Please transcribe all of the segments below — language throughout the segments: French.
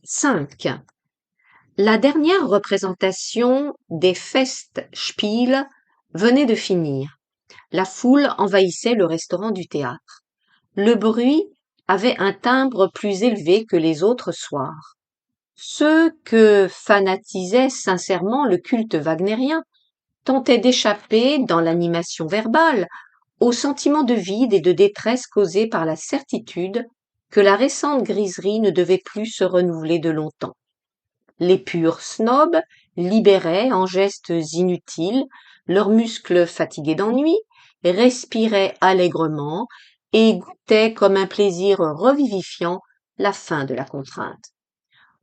5. La dernière représentation des Festspiele venait de finir. La foule envahissait le restaurant du théâtre. Le bruit avait un timbre plus élevé que les autres soirs. Ceux que fanatisait sincèrement le culte wagnérien tentaient d'échapper, dans l'animation verbale, au sentiment de vide et de détresse causé par la certitude que la récente griserie ne devait plus se renouveler de longtemps. Les purs snobs libéraient en gestes inutiles leurs muscles fatigués d'ennui, respiraient allègrement et goûtaient comme un plaisir revivifiant la fin de la contrainte.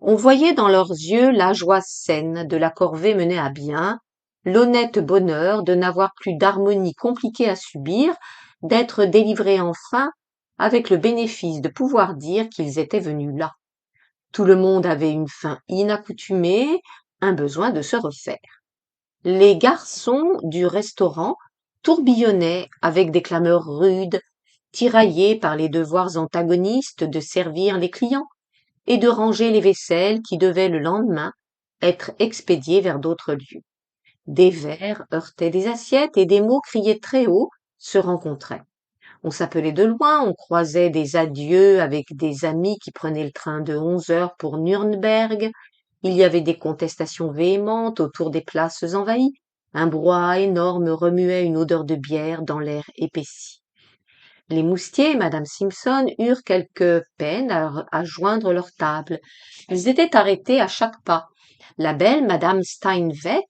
On voyait dans leurs yeux la joie saine de la corvée menée à bien, l'honnête bonheur de n'avoir plus d'harmonie compliquée à subir, d'être délivrés enfin avec le bénéfice de pouvoir dire qu'ils étaient venus là. Tout le monde avait une faim inaccoutumée, un besoin de se refaire. Les garçons du restaurant tourbillonnaient avec des clameurs rudes, tiraillés par les devoirs antagonistes de servir les clients et de ranger les vaisselles qui devaient le lendemain être expédiées vers d'autres lieux. Des verres heurtaient des assiettes et des mots criés très haut se rencontraient. On s'appelait de loin, on croisait des adieux avec des amis qui prenaient le train de 11 heures pour Nuremberg. Il y avait des contestations véhémentes autour des places envahies. Un brouhaha énorme remuait une odeur de bière dans l'air épaissi. Les moustiers et Madame Simpson eurent quelque peine à joindre leur table. Ils étaient arrêtés à chaque pas. La belle Madame Steinweg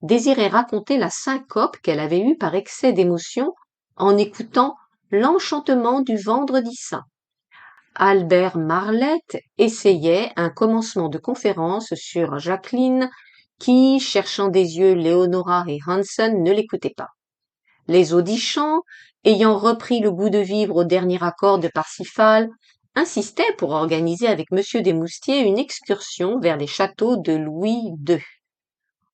désirait raconter la syncope qu'elle avait eue par excès d'émotion en écoutant l'enchantement du vendredi saint. Albert Marlet essayait un commencement de conférence sur Jacqueline qui, cherchant des yeux Léonora et Hansen, ne l'écoutait pas. Les Audichans, ayant repris le goût de vivre au dernier accord de Parsifal, insistaient pour organiser avec Monsieur Desmoustiers une excursion vers les châteaux de Louis II.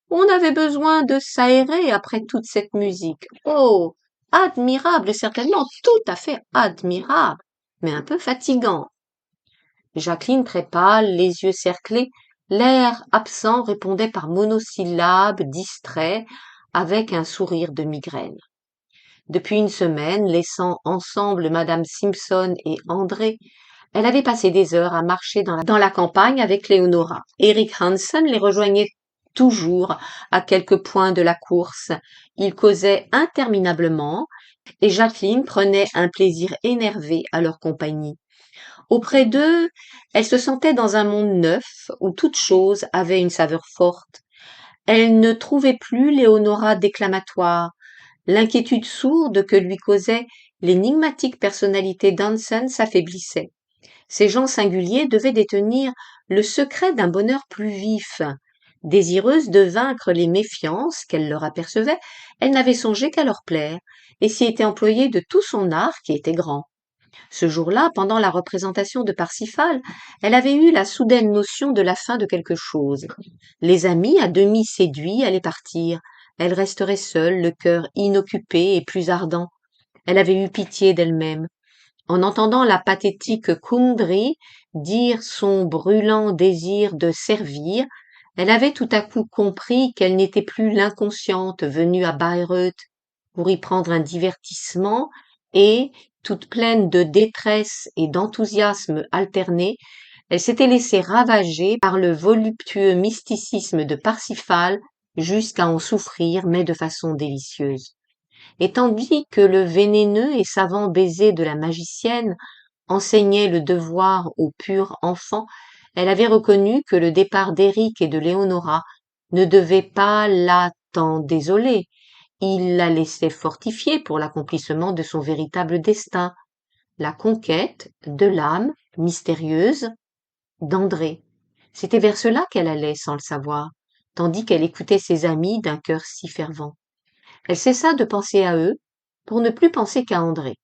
On avait besoin de s'aérer après toute cette musique. Oh, admirable, certainement, tout à fait admirable, mais un peu fatigant. Jacqueline, très pâle, les yeux cerclés, l'air absent, répondait par monosyllabes distraits, avec un sourire de migraine. Depuis une semaine, laissant ensemble Madame Simpson et André, elle avait passé des heures à marcher dans la campagne avec Léonora. Eric Hansen les rejoignait toujours à quelques points de la course. Ils causaient interminablement et Jacqueline prenait un plaisir énervé à leur compagnie. Auprès d'eux, elle se sentait dans un monde neuf où toute chose avait une saveur forte. Elle ne trouvait plus Léonora déclamatoire. L'inquiétude sourde que lui causait l'énigmatique personnalité d'Hansen s'affaiblissait. Ces gens singuliers devaient détenir le secret d'un bonheur plus vif. Désireuse de vaincre les méfiances qu'elle leur apercevait, elle n'avait songé qu'à leur plaire, et s'y était employée de tout son art qui était grand. Ce jour-là, pendant la représentation de Parsifal, elle avait eu la soudaine notion de la fin de quelque chose. Les amis, à demi séduits, allaient partir. Elle resterait seule, le cœur inoccupé et plus ardent. Elle avait eu pitié d'elle-même. En entendant la pathétique Kundry dire son brûlant désir de servir, elle avait tout à coup compris qu'elle n'était plus l'inconsciente venue à Bayreuth pour y prendre un divertissement et, toute pleine de détresse et d'enthousiasme alternés, elle s'était laissée ravager par le voluptueux mysticisme de Parsifal jusqu'à en souffrir, mais de façon délicieuse. Et tandis que le vénéneux et savant baiser de la magicienne enseignait le devoir aux purs enfants, elle avait reconnu que le départ d'Éric et de Léonora ne devait pas la tant désoler. Il la laissait fortifiée pour l'accomplissement de son véritable destin, la conquête de l'âme mystérieuse d'André. C'était vers cela qu'elle allait sans le savoir, tandis qu'elle écoutait ses amis d'un cœur si fervent. Elle cessa de penser à eux pour ne plus penser qu'à André.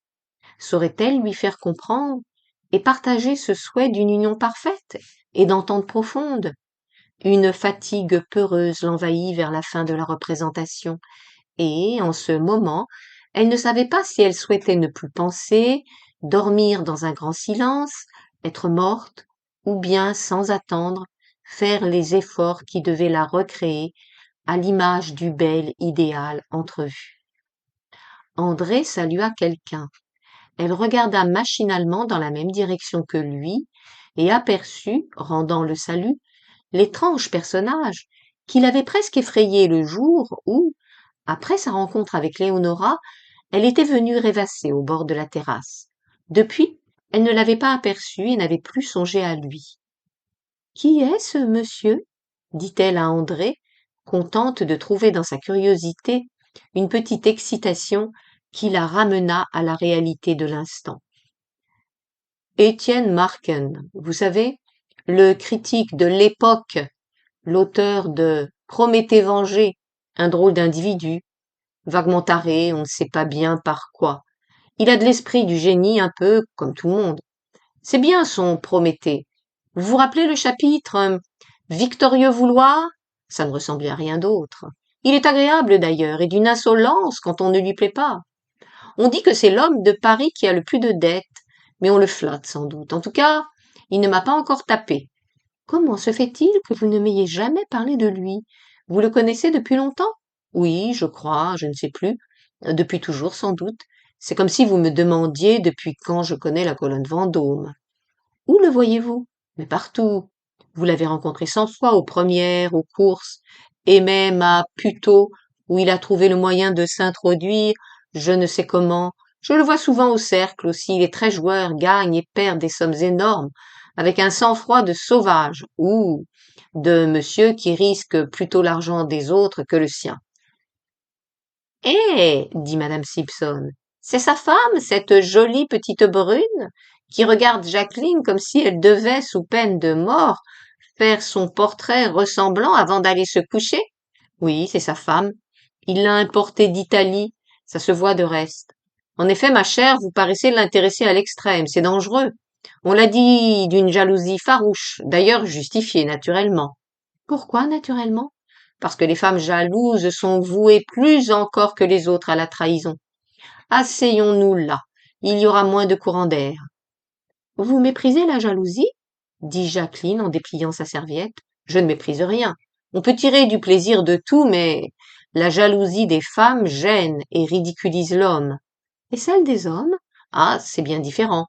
Saurait-elle lui faire comprendre et partager ce souhait d'une union parfaite et d'entente profonde? Une fatigue peureuse l'envahit vers la fin de la représentation, et, en ce moment, elle ne savait pas si elle souhaitait ne plus penser, dormir dans un grand silence, être morte, ou bien, sans attendre, faire les efforts qui devaient la recréer à l'image du bel idéal entrevu. André salua quelqu'un. Elle regarda machinalement dans la même direction que lui et aperçut, rendant le salut, l'étrange personnage qui l'avait presque effrayée le jour où, après sa rencontre avec Léonora, elle était venue rêvasser au bord de la terrasse. Depuis, elle ne l'avait pas aperçu et n'avait plus songé à lui. Qui est ce monsieur? dit-elle à André, contente de trouver dans sa curiosité une petite excitation qui la ramena à la réalité de l'instant. Étienne Marken, vous savez, le critique de l'Époque, l'auteur de Prométhée vengé, un drôle d'individu, vaguement taré, on ne sait pas bien par quoi. Il a de l'esprit du génie un peu comme tout le monde. C'est bien son Prométhée. Vous vous rappelez le chapitre Victorieux vouloir? Ça ne ressemblait à rien d'autre. Il est agréable d'ailleurs et d'une insolence quand on ne lui plaît pas. On dit que c'est l'homme de Paris qui a le plus de dettes, mais on le flatte sans doute. En tout cas, il ne m'a pas encore tapé. Comment se fait-il que vous ne m'ayez jamais parlé de lui? Vous le connaissez depuis longtemps? Oui, je crois, je ne sais plus. Depuis toujours, sans doute. C'est comme si vous me demandiez depuis quand je connais la colonne Vendôme. Où le voyez-vous? Mais partout. Vous l'avez rencontré 100 fois aux premières, aux courses, et même à Puteaux, où il a trouvé le moyen de s'introduire, je ne sais comment. Je le vois souvent au cercle aussi, il est très joueur, gagne et perd des sommes énormes, avec un sang-froid de sauvage, ou de monsieur qui risque plutôt l'argent des autres que le sien. Eh, dit madame Simpson, c'est sa femme, cette jolie petite brune, qui regarde Jacqueline comme si elle devait, sous peine de mort, faire son portrait ressemblant avant d'aller se coucher? Oui, c'est sa femme. Il l'a importée d'Italie, ça se voit de reste. En effet, ma chère, vous paraissez l'intéresser à l'extrême, c'est dangereux. On l'a dit d'une jalousie farouche, d'ailleurs justifiée naturellement. Pourquoi naturellement? Parce que les femmes jalouses sont vouées plus encore que les autres à la trahison. Asseyons-nous là, il y aura moins de courant d'air. Vous méprisez la jalousie? dit Jacqueline en dépliant sa serviette. Je ne méprise rien. On peut tirer du plaisir de tout, mais la jalousie des femmes gêne et ridiculise l'homme. Et celle des hommes? Ah, c'est bien différent.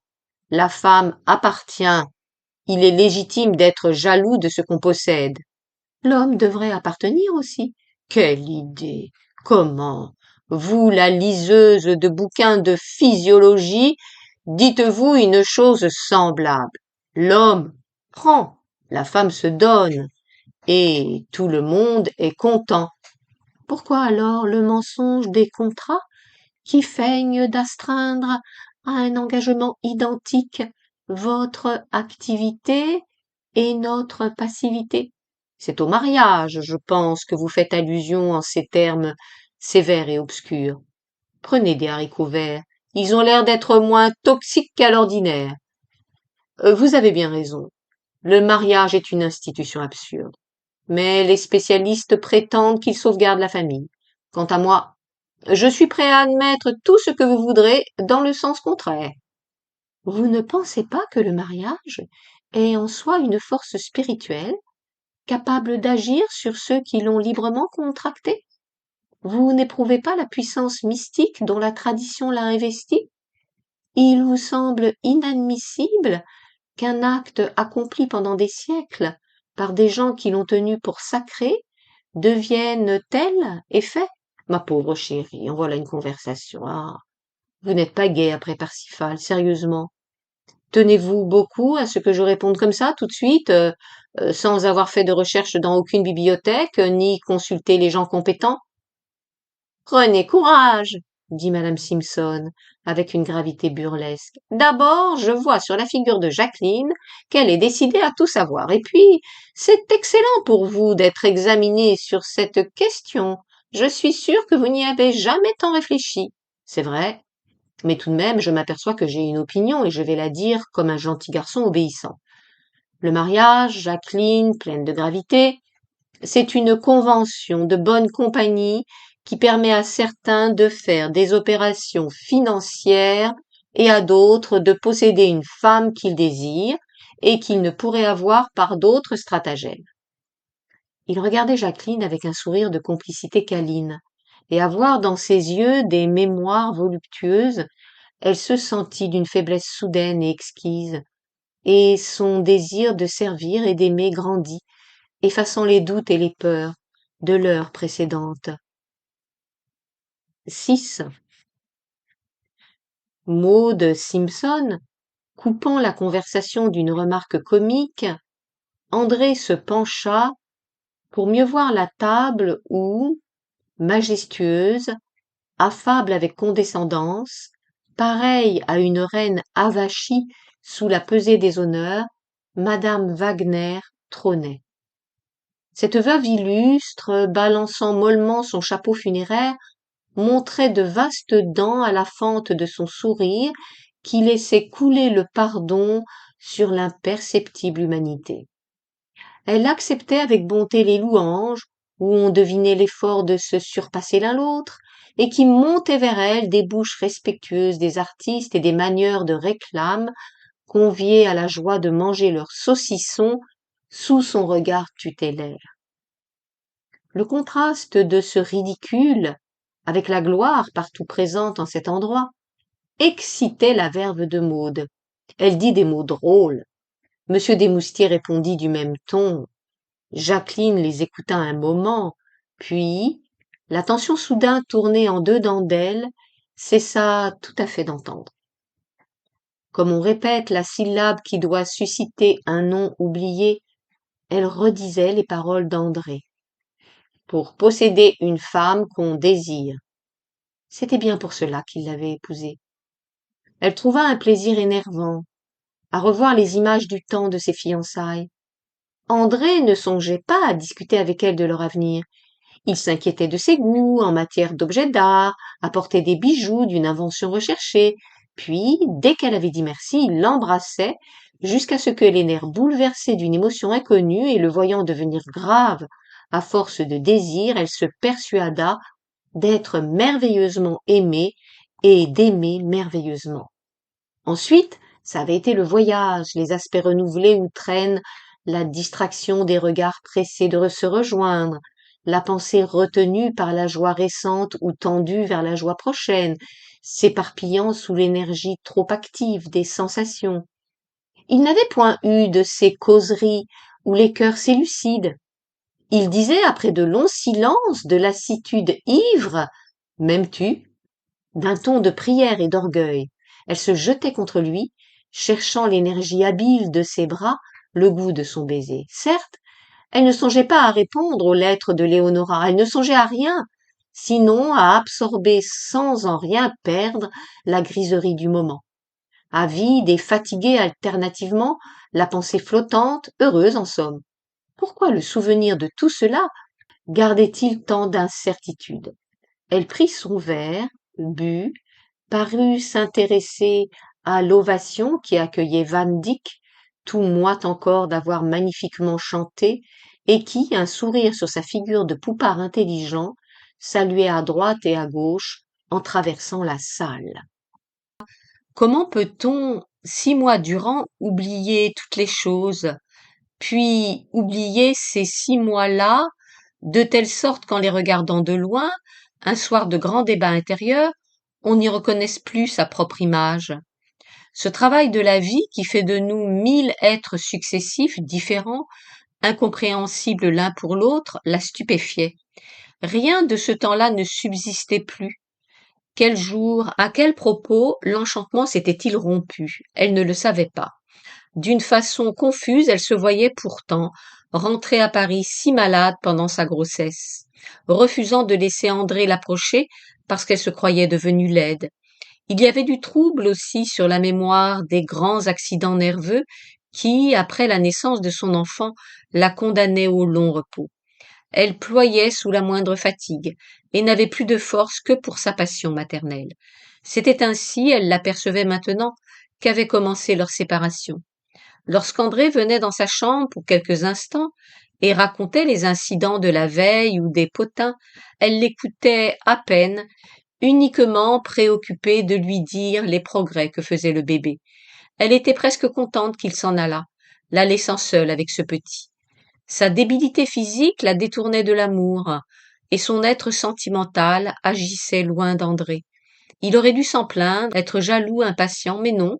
La femme appartient. Il est légitime d'être jaloux de ce qu'on possède. L'homme devrait appartenir aussi. Quelle idée! Comment? Vous, la liseuse de bouquins de physiologie, dites-vous une chose semblable. L'homme prend, la femme se donne, et tout le monde est content. Pourquoi alors le mensonge des contrats qui feignent d'astreindre à un engagement identique votre activité et notre passivité? C'est au mariage, je pense, que vous faites allusion en ces termes sévères et obscurs. Prenez des haricots verts, ils ont l'air d'être moins toxiques qu'à l'ordinaire. Vous avez bien raison. Le mariage est une institution absurde. Mais les spécialistes prétendent qu'il sauvegarde la famille. Quant à moi, je suis prêt à admettre tout ce que vous voudrez dans le sens contraire. Vous ne pensez pas que le mariage est en soi une force spirituelle, capable d'agir sur ceux qui l'ont librement contracté? Vous n'éprouvez pas la puissance mystique dont la tradition l'a investi? Il vous semble inadmissible qu'un acte accompli pendant des siècles par des gens qui l'ont tenu pour sacré devienne tel effet? Ma pauvre chérie, en voilà une conversation. Ah, vous n'êtes pas gai après Parsifal, sérieusement. Tenez-vous beaucoup à ce que je réponde comme ça tout de suite, sans avoir fait de recherche dans aucune bibliothèque, ni consulté les gens compétents? Prenez courage, dit madame Simpson, avec une gravité burlesque. D'abord, je vois sur la figure de Jacqueline qu'elle est décidée à tout savoir. Et puis, c'est excellent pour vous d'être examiné sur cette question. Je suis sûre que vous n'y avez jamais tant réfléchi. C'est vrai, mais tout de même, je m'aperçois que j'ai une opinion et je vais la dire comme un gentil garçon obéissant. Le mariage, Jacqueline, pleine de gravité, c'est une convention de bonne compagnie qui permet à certains de faire des opérations financières et à d'autres de posséder une femme qu'ils désirent et qu'il ne pourrait avoir par d'autres stratagèmes. Il regardait Jacqueline avec un sourire de complicité câline, et à voir dans ses yeux des mémoires voluptueuses, elle se sentit d'une faiblesse soudaine et exquise, et son désir de servir et d'aimer grandit, effaçant les doutes et les peurs de l'heure précédente. 6. Maud Simpson, coupant la conversation d'une remarque comique, André se pencha pour mieux voir la table où, majestueuse, affable avec condescendance, pareille à une reine avachie sous la pesée des honneurs, madame Wagner trônait. Cette veuve illustre, balançant mollement son chapeau funéraire, montrait de vastes dents à la fente de son sourire qui laissait couler le pardon sur l'imperceptible humanité. Elle acceptait avec bonté les louanges, où on devinait l'effort de se surpasser l'un l'autre, et qui montaient vers elle des bouches respectueuses des artistes et des manieurs de réclame, conviés à la joie de manger leur saucisson sous son regard tutélaire. Le contraste de ce ridicule avec la gloire partout présente en cet endroit excitait la verve de Maud. Elle dit des mots drôles. Monsieur Desmoustiers répondit du même ton. Jacqueline les écouta un moment, puis, l'attention soudain tournée en dedans d'elle, cessa tout à fait d'entendre. Comme on répète la syllabe qui doit susciter un nom oublié, elle redisait les paroles d'André. Pour posséder une femme qu'on désire. C'était bien pour cela qu'il l'avait épousée. Elle trouva un plaisir énervant à revoir les images du temps de ses fiançailles. André ne songeait pas à discuter avec elle de leur avenir. Il s'inquiétait de ses goûts en matière d'objets d'art, apportait des bijoux d'une invention recherchée, puis, dès qu'elle avait dit merci, il l'embrassait, jusqu'à ce que les nerfs bouleversés d'une émotion inconnue et le voyant devenir grave à force de désir, elle se persuada d'être merveilleusement aimée et d'aimer merveilleusement. Ensuite, ça avait été le voyage, les aspects renouvelés où traîne la distraction des regards pressés de se rejoindre, la pensée retenue par la joie récente ou tendue vers la joie prochaine, s'éparpillant sous l'énergie trop active des sensations. Il n'avait point eu de ces causeries où les cœurs s'élucident. Il disait, après de longs silences, de lassitude ivre, m'aimes-tu? D'un ton de prière et d'orgueil. Elle se jetait contre lui, cherchant l'énergie habile de ses bras, le goût de son baiser. Certes, elle ne songeait pas à répondre aux lettres de Léonora, elle ne songeait à rien, sinon à absorber sans en rien perdre la griserie du moment. Avide et fatiguée alternativement, la pensée flottante, heureuse en somme. Pourquoi le souvenir de tout cela gardait-il tant d'incertitude? Elle prit son verre, but, parut s'intéresser à l'ovation qui accueillait Van Dyck, tout moite encore d'avoir magnifiquement chanté, et qui, un sourire sur sa figure de poupard intelligent, saluait à droite et à gauche en traversant la salle. Comment peut-on, 6 mois durant, oublier toutes les choses, puis oublier ces 6 mois-là, de telle sorte qu'en les regardant de loin, un soir de grand débat intérieur, on n'y reconnaisse plus sa propre image. Ce travail de la vie qui fait de nous 1000 êtres successifs, différents, incompréhensibles l'un pour l'autre, la stupéfiait. Rien de ce temps-là ne subsistait plus. Quel jour, à quel propos l'enchantement s'était-il rompu? Elle ne le savait pas. D'une façon confuse, elle se voyait pourtant rentrer à Paris si malade pendant sa grossesse, refusant de laisser André l'approcher parce qu'elle se croyait devenue laide. Il y avait du trouble aussi sur la mémoire des grands accidents nerveux qui, après la naissance de son enfant, la condamnaient au long repos. Elle ployait sous la moindre fatigue et n'avait plus de force que pour sa passion maternelle. C'était ainsi, elle l'apercevait maintenant, qu'avait commencé leur séparation. Lorsqu'André venait dans sa chambre pour quelques instants et racontait les incidents de la veille ou des potins, elle l'écoutait à peine, uniquement préoccupée de lui dire les progrès que faisait le bébé. Elle était presque contente qu'il s'en allât, la laissant seule avec ce petit. Sa débilité physique la détournait de l'amour, et son être sentimental agissait loin d'André. Il aurait dû s'en plaindre, être jaloux, impatient, mais non,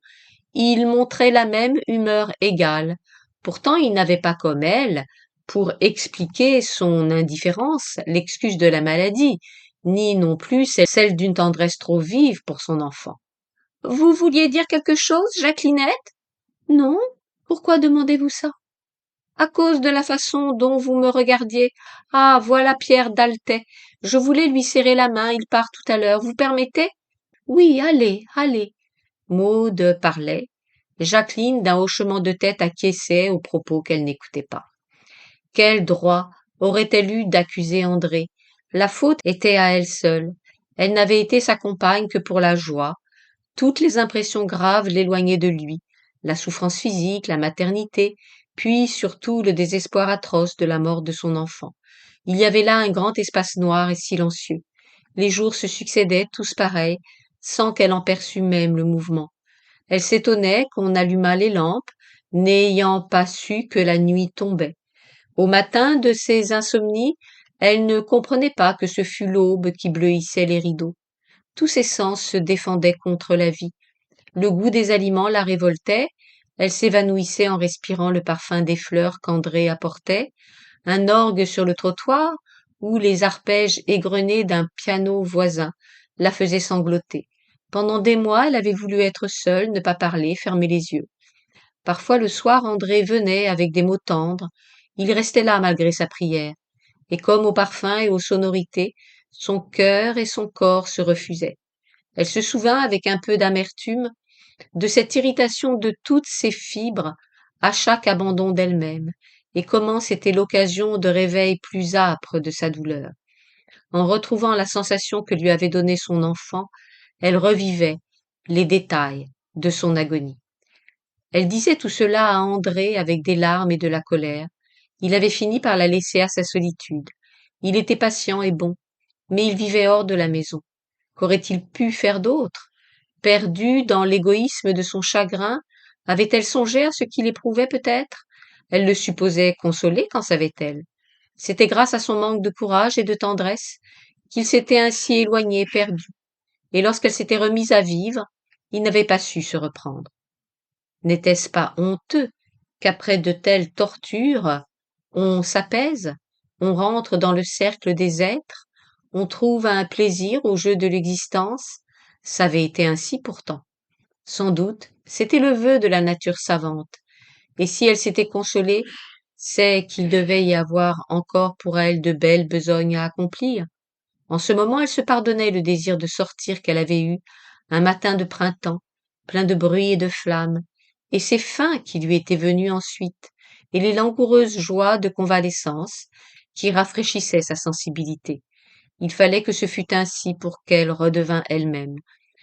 il montrait la même humeur égale. Pourtant il n'avait pas comme elle, pour expliquer son indifférence, l'excuse de la maladie, ni non plus celle d'une tendresse trop vive pour son enfant. Vous vouliez dire quelque chose, Jacquelinette? Non? Pourquoi demandez-vous ça? À cause de la façon dont vous me regardiez. Ah, voilà Pierre Daltais. Je voulais lui serrer la main, il part tout à l'heure. Vous permettez? Oui, allez, allez. Maude parlait. Jacqueline, d'un hochement de tête, acquiesçait aux propos qu'elle n'écoutait pas. Quel droit aurait-elle eu d'accuser André? La faute était à elle seule. Elle n'avait été sa compagne que pour la joie. Toutes les impressions graves l'éloignaient de lui, la souffrance physique, la maternité, puis surtout le désespoir atroce de la mort de son enfant. Il y avait là un grand espace noir et silencieux. Les jours se succédaient, tous pareils, sans qu'elle en perçût même le mouvement. Elle s'étonnait qu'on allumât les lampes, n'ayant pas su que la nuit tombait. Au matin de ses insomnies, elle ne comprenait pas que ce fût l'aube qui bleuissait les rideaux. Tous ses sens se défendaient contre la vie. Le goût des aliments la révoltait, elle s'évanouissait en respirant le parfum des fleurs qu'André apportait, un orgue sur le trottoir ou les arpèges égrenés d'un piano voisin la faisaient sangloter. Pendant des mois, elle avait voulu être seule, ne pas parler, fermer les yeux. Parfois le soir, André venait avec des mots tendres, il restait là malgré sa prière, et comme au parfum et aux sonorités, son cœur et son corps se refusaient. Elle se souvint avec un peu d'amertume de cette irritation de toutes ses fibres à chaque abandon d'elle-même, et comment c'était l'occasion de réveil plus âpre de sa douleur. En retrouvant la sensation que lui avait donnée son enfant, elle revivait les détails de son agonie. Elle disait tout cela à André avec des larmes et de la colère. Il avait fini par la laisser à sa solitude. Il était patient et bon, mais il vivait hors de la maison. Qu'aurait-il pu faire d'autre? Perdue dans l'égoïsme de son chagrin, avait-elle songé à ce qu'il éprouvait peut-être? Elle le supposait consolé, qu'en savait-elle? C'était grâce à son manque de courage et de tendresse qu'il s'était ainsi éloigné, perdu, et lorsqu'elle s'était remise à vivre, il n'avait pas su se reprendre. N'était-ce pas honteux qu'après de telles tortures, on s'apaise, on rentre dans le cercle des êtres, on trouve un plaisir au jeu de l'existence? Ça avait été ainsi pourtant. Sans doute, c'était le vœu de la nature savante, et si elle s'était consolée, c'est qu'il devait y avoir encore pour elle de belles besognes à accomplir. En ce moment, elle se pardonnait le désir de sortir qu'elle avait eu un matin de printemps, plein de bruit et de flammes, et ces faims qui lui étaient venus ensuite, et les langoureuses joies de convalescence qui rafraîchissaient sa sensibilité. Il fallait que ce fût ainsi pour qu'elle redevînt elle-même.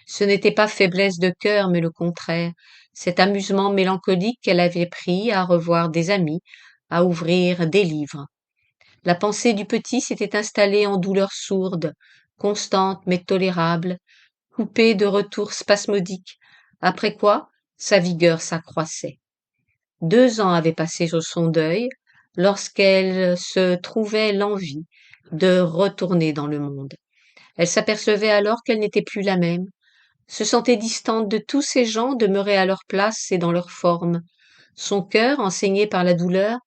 Ce n'était pas faiblesse de cœur, mais le contraire, cet amusement mélancolique qu'elle avait pris à revoir des amis, à ouvrir des livres. La pensée du petit s'était installée en douleur sourde, constante mais tolérable, coupée de retours spasmodiques, après quoi sa vigueur s'accroissait. 2 ans avaient passé sur son deuil lorsqu'elle se trouvait l'envie de retourner dans le monde. Elle s'apercevait alors qu'elle n'était plus la même, se sentait distante de tous ces gens demeurés à leur place et dans leur forme. Son cœur, enseigné par la douleur,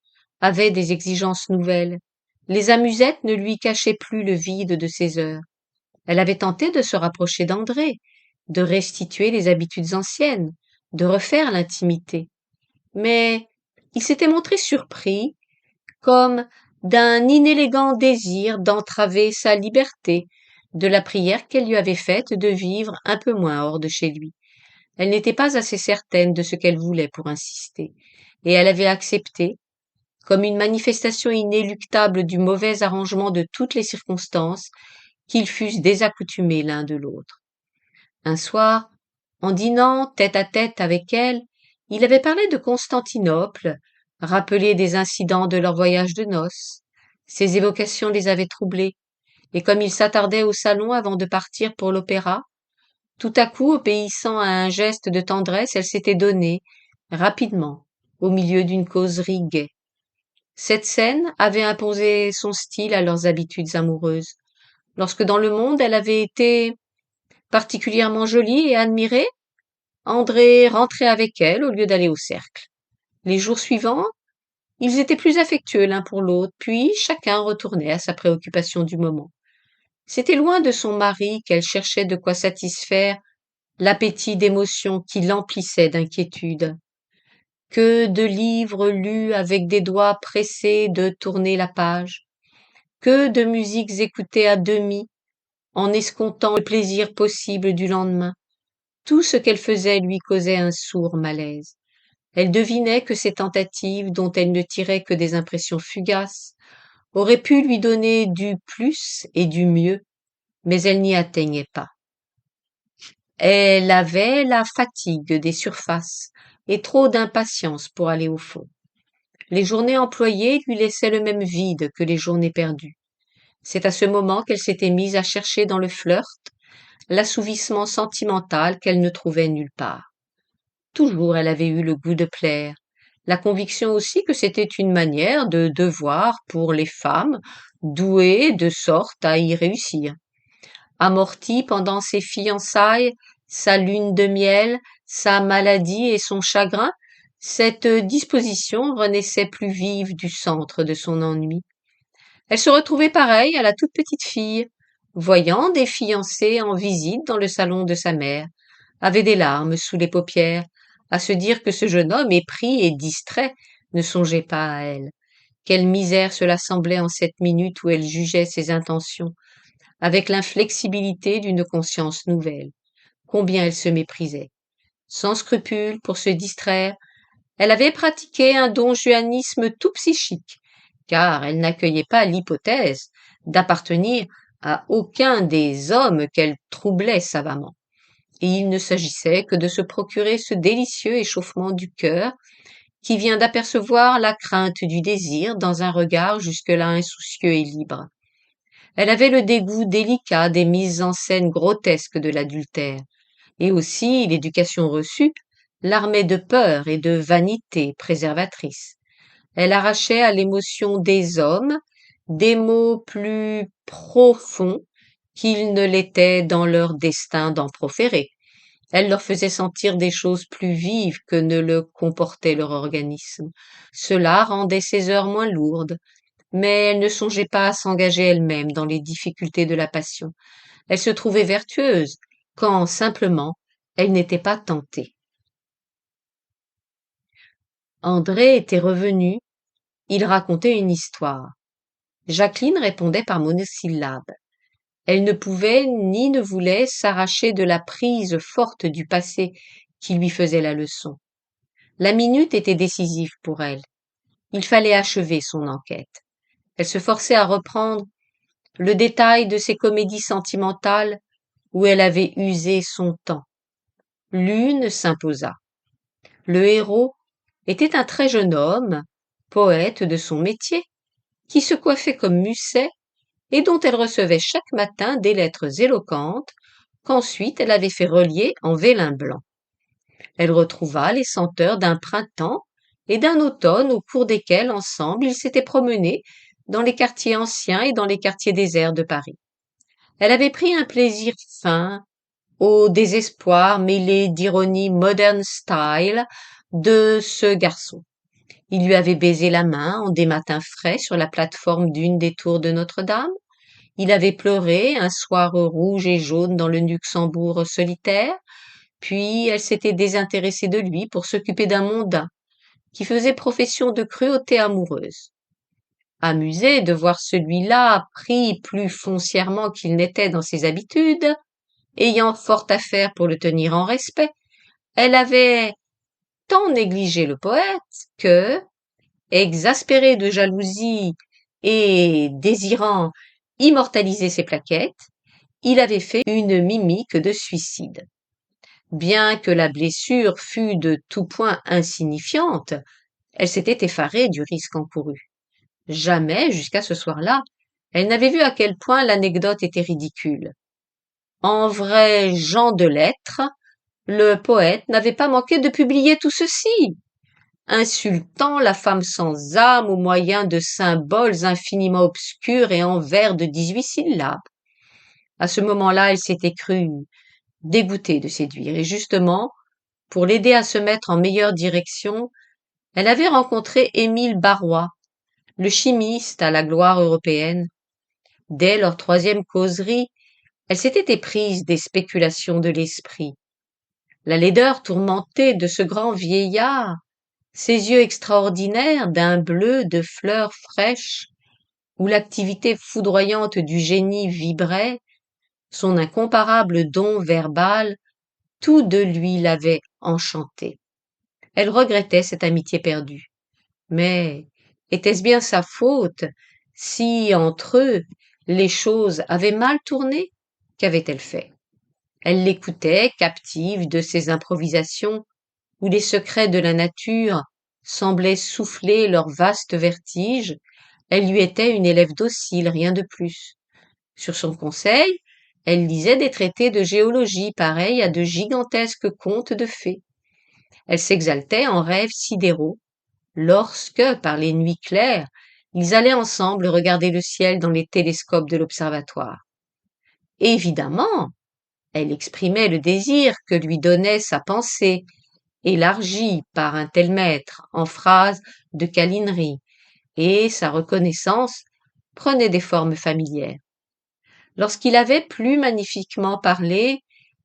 avait des exigences nouvelles. Les amusettes ne lui cachaient plus le vide de ses heures. Elle avait tenté de se rapprocher d'André, de restituer les habitudes anciennes, de refaire l'intimité. Mais il s'était montré surpris, comme d'un inélégant désir d'entraver sa liberté, de la prière qu'elle lui avait faite de vivre un peu moins hors de chez lui. Elle n'était pas assez certaine de ce qu'elle voulait pour insister, et elle avait accepté, comme une manifestation inéluctable du mauvais arrangement de toutes les circonstances, qu'ils fussent désaccoutumés l'un de l'autre. Un soir, en dînant tête à tête avec elle, il avait parlé de Constantinople, rappelé des incidents de leur voyage de noces. Ces évocations les avaient troublés, et comme ils s'attardaient au salon avant de partir pour l'opéra, tout à coup, obéissant à un geste de tendresse, elle s'était donnée, rapidement, au milieu d'une causerie gaie. Cette scène avait imposé son style à leurs habitudes amoureuses. Lorsque dans le monde elle avait été particulièrement jolie et admirée, André rentrait avec elle au lieu d'aller au cercle. Les jours suivants, ils étaient plus affectueux l'un pour l'autre, puis chacun retournait à sa préoccupation du moment. C'était loin de son mari qu'elle cherchait de quoi satisfaire l'appétit d'émotions qui l'emplissait d'inquiétude. Que de livres lus avec des doigts pressés de tourner la page, que de musiques écoutées à demi, en escomptant le plaisir possible du lendemain. Tout ce qu'elle faisait lui causait un sourd malaise. Elle devinait que ces tentatives, dont elle ne tirait que des impressions fugaces, auraient pu lui donner du plus et du mieux, mais elle n'y atteignait pas. Elle avait la fatigue des surfaces et trop d'impatience pour aller au fond. Les journées employées lui laissaient le même vide que les journées perdues. C'est à ce moment qu'elle s'était mise à chercher dans le flirt l'assouvissement sentimental qu'elle ne trouvait nulle part. Toujours elle avait eu le goût de plaire, la conviction aussi que c'était une manière de devoir pour les femmes douées de sorte à y réussir. Amortie pendant ses fiançailles, sa lune de miel, sa maladie et son chagrin, cette disposition renaissait plus vive du centre de son ennui. Elle se retrouvait pareille à la toute petite fille, voyant des fiancés en visite dans le salon de sa mère, avait des larmes sous les paupières, à se dire que ce jeune homme épris et distrait ne songeait pas à elle. Quelle misère cela semblait en cette minute où elle jugeait ses intentions, avec l'inflexibilité d'une conscience nouvelle. Combien elle se méprisait. Sans scrupule, pour se distraire, elle avait pratiqué un donjuanisme tout psychique, car elle n'accueillait pas l'hypothèse d'appartenir à aucun des hommes qu'elle troublait savamment. Et il ne s'agissait que de se procurer ce délicieux échauffement du cœur qui vient d'apercevoir la crainte du désir dans un regard jusque-là insoucieux et libre. Elle avait le dégoût délicat des mises en scène grotesques de l'adultère, et aussi l'éducation reçue l'armait de peur et de vanité préservatrice. Elle arrachait à l'émotion des hommes des mots plus profonds qu'ils ne l'étaient dans leur destin d'en proférer. Elle leur faisait sentir des choses plus vives que ne le comportait leur organisme. Cela rendait ses heures moins lourdes, mais elle ne songeait pas à s'engager elle-même dans les difficultés de la passion. Elle se trouvait vertueuse, quand, simplement, elle n'était pas tentée. André était revenu, il racontait une histoire. Jacqueline répondait par monosyllabes. Elle ne pouvait ni ne voulait s'arracher de la prise forte du passé qui lui faisait la leçon. La minute était décisive pour elle. Il fallait achever son enquête. Elle se forçait à reprendre le détail de ces comédies sentimentales où elle avait usé son temps. L'une s'imposa. Le héros était un très jeune homme, poète de son métier, qui se coiffait comme Musset et dont elle recevait chaque matin des lettres éloquentes qu'ensuite elle avait fait relier en vélin blanc. Elle retrouva les senteurs d'un printemps et d'un automne au cours desquels, ensemble, ils s'étaient promenés dans les quartiers anciens et dans les quartiers déserts de Paris. Elle avait pris un plaisir fin au désespoir mêlé d'ironie modern style de ce garçon. Il lui avait baisé la main en des matins frais sur la plateforme d'une des tours de Notre-Dame. Il avait pleuré un soir rouge et jaune dans le Luxembourg solitaire, puis elle s'était désintéressée de lui pour s'occuper d'un mondain qui faisait profession de cruauté amoureuse. Amusée de voir celui-là pris plus foncièrement qu'il n'était dans ses habitudes, ayant fort à faire pour le tenir en respect, elle avait tant négligé le poète que, exaspérée de jalousie et désirant immortaliser ses plaquettes, il avait fait une mimique de suicide. Bien que la blessure fût de tout point insignifiante, elle s'était effarée du risque encouru. Jamais, jusqu'à ce soir-là, elle n'avait vu à quel point l'anecdote était ridicule. En vrai Jean de lettres, le poète n'avait pas manqué de publier tout ceci. insultant la femme sans âme au moyen de symboles infiniment obscurs et en vers de 18 syllabes. À ce moment-là, elle s'était crue dégoûtée de séduire, et justement, pour l'aider à se mettre en meilleure direction, elle avait rencontré Émile Barrois, le chimiste à la gloire européenne. Dès leur troisième causerie, elle s'était éprise des spéculations de l'esprit. La laideur tourmentée de ce grand vieillard, ses yeux extraordinaires d'un bleu de fleurs fraîches, où l'activité foudroyante du génie vibrait, son incomparable don verbal, tout de lui l'avait enchantée. Elle regrettait cette amitié perdue. Mais était-ce bien sa faute si, entre eux, les choses avaient mal tourné? Qu'avait-elle fait? Elle l'écoutait, captive de ses improvisations, où les secrets de la nature semblaient souffler leur vaste vertige. Elle lui était une élève docile, rien de plus. Sur son conseil, elle lisait des traités de géologie pareils à de gigantesques contes de fées. Elle s'exaltait en rêves sidéraux, lorsque, par les nuits claires, ils allaient ensemble regarder le ciel dans les télescopes de l'observatoire. Évidemment, elle exprimait le désir que lui donnait sa pensée, élargie par un tel maître en phrases de câlinerie, et sa reconnaissance prenait des formes familières. Lorsqu'il avait plus magnifiquement parlé,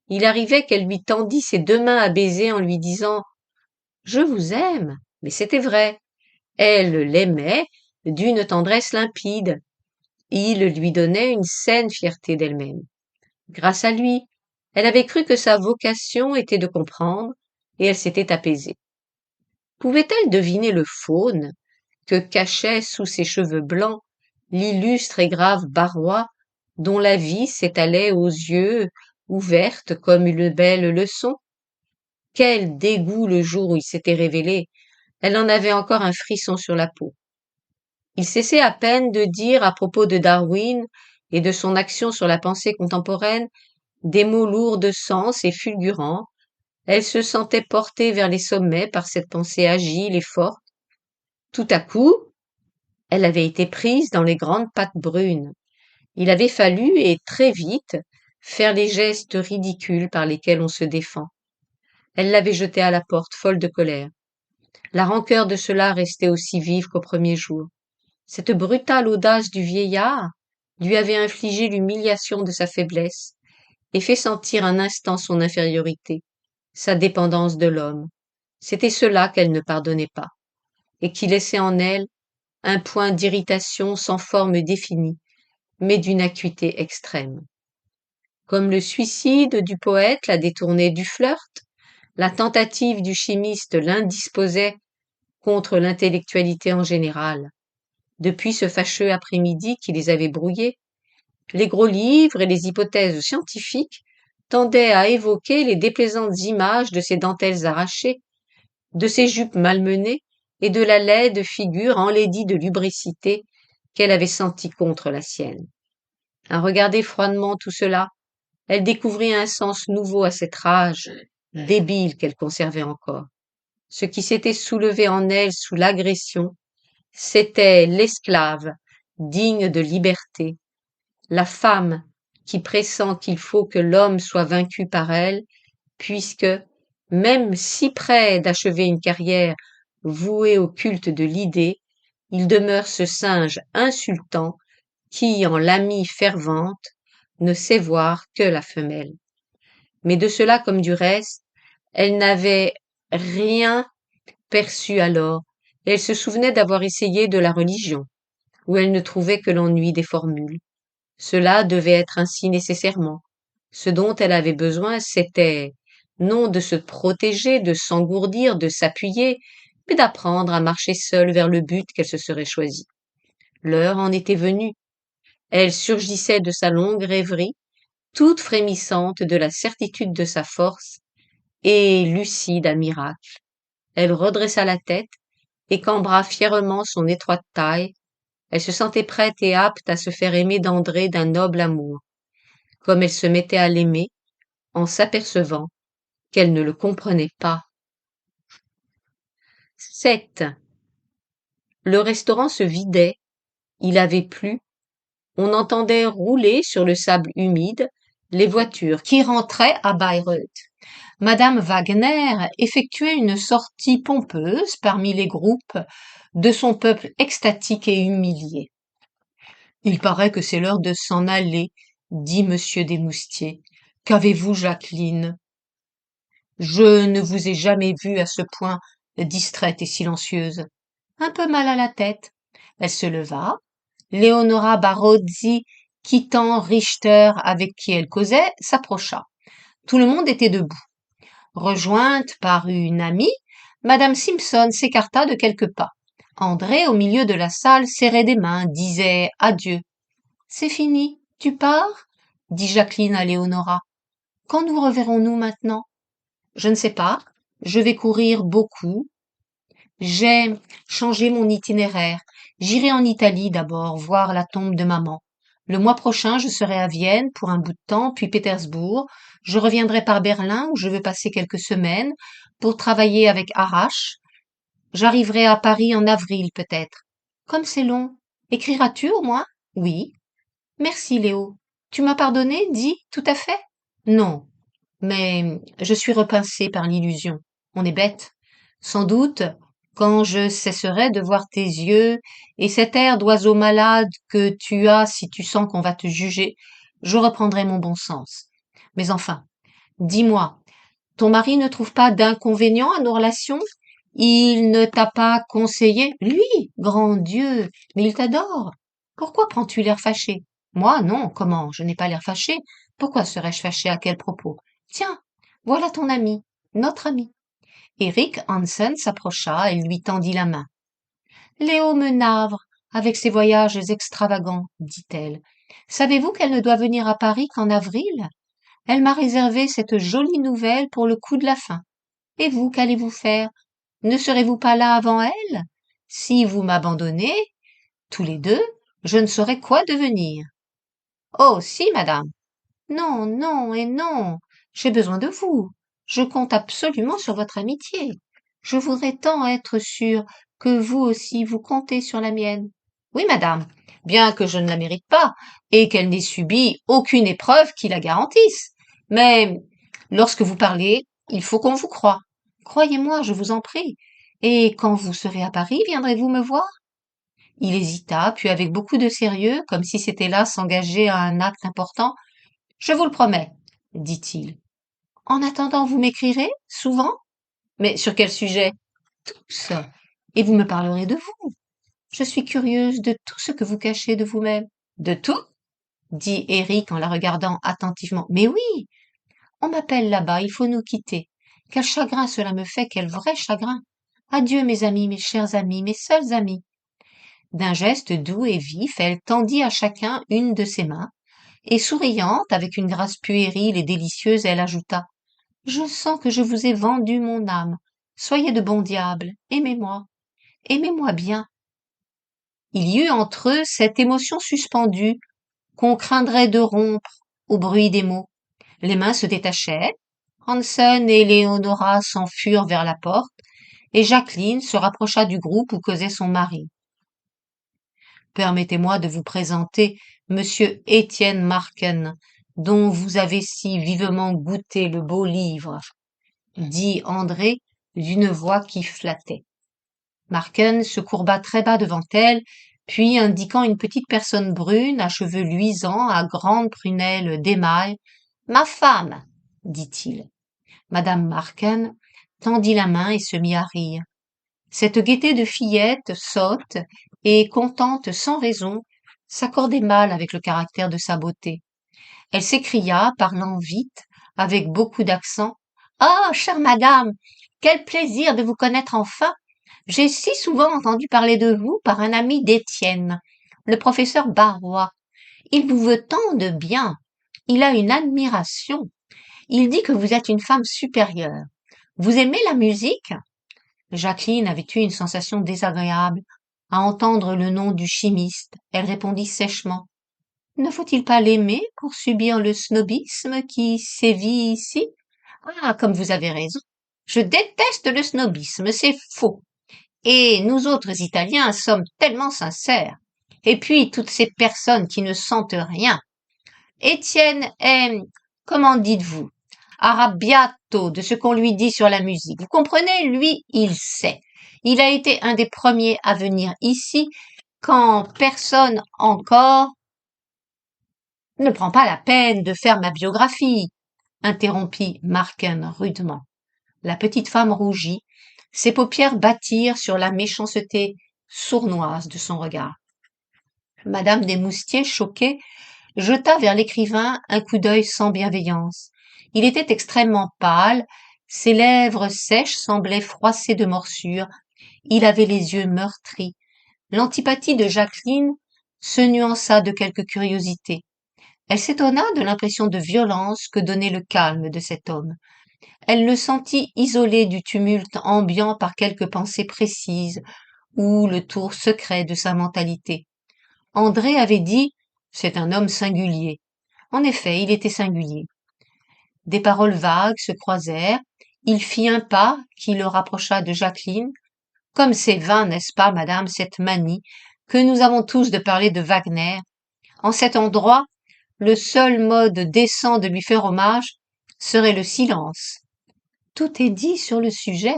il arrivait qu'elle lui tendit ses deux mains à baiser en lui disant « Je vous aime », mais c'était vrai. Elle l'aimait d'une tendresse limpide. Il lui donnait une saine fierté d'elle-même. Grâce à lui, elle avait cru que sa vocation était de comprendre, et elle s'était apaisée. Pouvait-elle deviner le faune que cachait sous ses cheveux blancs l'illustre et grave Barrois, dont la vie s'étalait aux yeux ouverte comme une belle leçon? Quel dégoût le jour où il s'était révélé! Elle en avait encore un frisson sur la peau. Il cessait à peine de dire à propos de Darwin et de son action sur la pensée contemporaine des mots lourds de sens et fulgurants. Elle se sentait portée vers les sommets par cette pensée agile et forte. Tout à coup, elle avait été prise dans les grandes pattes brunes. Il avait fallu, et très vite, faire les gestes ridicules par lesquels on se défend. Elle l'avait jeté à la porte, folle de colère. La rancœur de cela restait aussi vive qu'au premier jour. Cette brutale audace du vieillard lui avait infligé l'humiliation de sa faiblesse et fait sentir un instant son infériorité, sa dépendance de l'homme. C'était cela qu'elle ne pardonnait pas, et qui laissait en elle un point d'irritation sans forme définie, mais d'une acuité extrême. Comme le suicide du poète la détournait du flirt, la tentative du chimiste l'indisposait contre l'intellectualité en général. Depuis ce fâcheux après-midi qui les avait brouillés, les gros livres et les hypothèses scientifiques tendaient à évoquer les déplaisantes images de ces dentelles arrachées, de ces jupes malmenées et de la laide figure enlaidie de lubricité qu'elle avait sentie contre la sienne. À regarder froidement tout cela, elle découvrit un sens nouveau à cette rage débile qu'elle conservait encore. Ce qui s'était soulevé en elle sous l'agression, c'était l'esclave, digne de liberté, la femme qui pressent qu'il faut que l'homme soit vaincu par elle, puisque, même si près d'achever une carrière vouée au culte de l'idée, il demeure ce singe insultant qui, en l'amie fervente, ne sait voir que la femelle. Mais de cela comme du reste, elle n'avait rien perçu alors, et elle se souvenait d'avoir essayé de la religion, où elle ne trouvait que l'ennui des formules. Cela devait être ainsi nécessairement. Ce dont elle avait besoin, c'était non de se protéger, de s'engourdir, de s'appuyer, mais d'apprendre à marcher seule vers le but qu'elle se serait choisi. L'heure en était venue. Elle surgissait de sa longue rêverie, toute frémissante de la certitude de sa force, et lucide à miracle. Elle redressa la tête et cambra fièrement son étroite taille. Elle se sentait prête et apte à se faire aimer d'André d'un noble amour, comme elle se mettait à l'aimer, en s'apercevant qu'elle ne le comprenait pas. 7. Le restaurant se vidait, il avait plu, on entendait rouler sur le sable humide les voitures qui rentraient à Bayreuth. Madame Wagner effectuait une sortie pompeuse parmi les groupes de son peuple extatique et humilié. Il paraît que c'est l'heure de s'en aller, dit monsieur Desmoustiers. Qu'avez-vous, Jacqueline? Je ne vous ai jamais vue à ce point distraite et silencieuse. Un peu mal à la tête. Elle se leva. Leonora Barozzi, quittant Richter avec qui elle causait, s'approcha. Tout le monde était debout. Rejointe par une amie, madame Simpson s'écarta de quelques pas. André, au milieu de la salle, serrait des mains, disait adieu. C'est fini, tu pars? Dit Jacqueline à Léonora. Quand nous reverrons-nous maintenant? Je ne sais pas, je vais courir beaucoup. J'ai changé mon itinéraire. J'irai en Italie d'abord, voir la tombe de maman. Le mois prochain, je serai à Vienne pour un bout de temps, puis Pétersbourg. Je reviendrai par Berlin où je veux passer quelques semaines pour travailler avec Arrache. J'arriverai à Paris en avril peut-être. Comme c'est long. Écriras-tu au moins? Oui. Merci Léo. Tu m'as pardonné, dis, tout à fait? Non. Mais je suis repincée par l'illusion. On est bête. Sans doute, quand je cesserai de voir tes yeux et cet air d'oiseau malade que tu as si tu sens qu'on va te juger, je reprendrai mon bon sens. Mais enfin, dis-moi, ton mari ne trouve pas d'inconvénient à nos relations? Il ne t'a pas conseillé? Lui, grand Dieu, mais il t'adore. Pourquoi prends-tu l'air fâché? Moi, non, comment? Je n'ai pas l'air fâché. Pourquoi serais-je fâché à quel propos? Tiens, voilà ton ami, notre ami. Eric Hansen s'approcha et lui tendit la main. Léo me navre avec ses voyages extravagants, dit-elle. Savez-vous qu'elle ne doit venir à Paris qu'en avril? Elle m'a réservé cette jolie nouvelle pour le coup de la fin. Et vous, qu'allez-vous faire? Ne serez-vous pas là avant elle? Si vous m'abandonnez, tous les deux, je ne saurais quoi devenir. Oh, si, madame. Non, non et non. J'ai besoin de vous. Je compte absolument sur votre amitié. Je voudrais tant être sûre que vous aussi vous comptez sur la mienne. Oui, madame, bien que je ne la mérite pas et qu'elle n'ait subi aucune épreuve qui la garantisse. Mais lorsque vous parlez, il faut qu'on vous croie. Croyez-moi, je vous en prie. Et quand vous serez à Paris, viendrez-vous me voir? Il hésita, puis avec beaucoup de sérieux, comme si c'était là s'engager à un acte important. Je vous le promets, dit-il. En attendant, vous m'écrirez, souvent? Mais sur quel sujet? Tous. Et vous me parlerez de vous. Je suis curieuse de tout ce que vous cachez de vous-même. De tout? Dit Eric en la regardant attentivement. Mais oui, on m'appelle là-bas, il faut nous quitter. Quel chagrin cela me fait, quel vrai chagrin. Adieu, mes amis, mes chers amis, mes seuls amis. D'un geste doux et vif, elle tendit à chacun une de ses mains, et souriante, avec une grâce puérile et délicieuse, elle ajouta. Je sens que je vous ai vendu mon âme. Soyez de bons diables, aimez-moi, aimez-moi bien. Il y eut entre eux cette émotion suspendue qu'on craindrait de rompre au bruit des mots. Les mains se détachèrent, Hansen et Léonora s'enfurent vers la porte, et Jacqueline se rapprocha du groupe où causait son mari. Permettez-moi de vous présenter monsieur Étienne Marken, dont vous avez si vivement goûté le beau livre, dit André d'une voix qui flattait. Marken se courba très bas devant elle, puis indiquant une petite personne brune à cheveux luisants, à grandes prunelles d'émail, ma femme, dit-il. Madame Marken tendit la main et se mit à rire. Cette gaieté de fillette sotte et contente sans raison s'accordait mal avec le caractère de sa beauté. Elle s'écria, parlant vite, avec beaucoup d'accent. Ah, chère madame, quel plaisir de vous connaître enfin. J'ai si souvent entendu parler de vous par un ami d'Étienne, le professeur Barrois. Il vous veut tant de bien. Il a une admiration. Il dit que vous êtes une femme supérieure. Vous aimez la musique? Jacqueline avait eu une sensation désagréable à entendre le nom du chimiste. Elle répondit sèchement. Ne faut-il pas l'aimer pour subir le snobisme qui sévit ici? Ah, comme vous avez raison. Je déteste le snobisme, c'est faux. Et nous autres Italiens sommes tellement sincères. Et puis toutes ces personnes qui ne sentent rien. Étienne est, comment dites-vous, arrabbiato de ce qu'on lui dit sur la musique. Vous comprenez, lui, il sait. Il a été un des premiers à venir ici quand personne encore ne prend pas la peine de faire ma biographie, interrompit Marken rudement. La petite femme rougit, ses paupières battirent sur la méchanceté sournoise de son regard. Madame Desmoustiers, choquée, jeta vers l'écrivain un coup d'œil sans bienveillance. Il était extrêmement pâle, ses lèvres sèches semblaient froissées de morsures, il avait les yeux meurtris. L'antipathie de Jacqueline se nuança de quelque curiosité. Elle s'étonna de l'impression de violence que donnait le calme de cet homme. Elle le sentit isolé du tumulte ambiant par quelques pensées précises ou le tour secret de sa mentalité. André avait dit « c'est un homme singulier ». En effet, il était singulier. Des paroles vagues se croisèrent, il fit un pas qui le rapprocha de Jacqueline. Comme c'est vain, n'est-ce pas, madame, cette manie que nous avons tous de parler de Wagner. En cet endroit, le seul mode décent de lui faire hommage serait le silence. Tout est dit sur le sujet.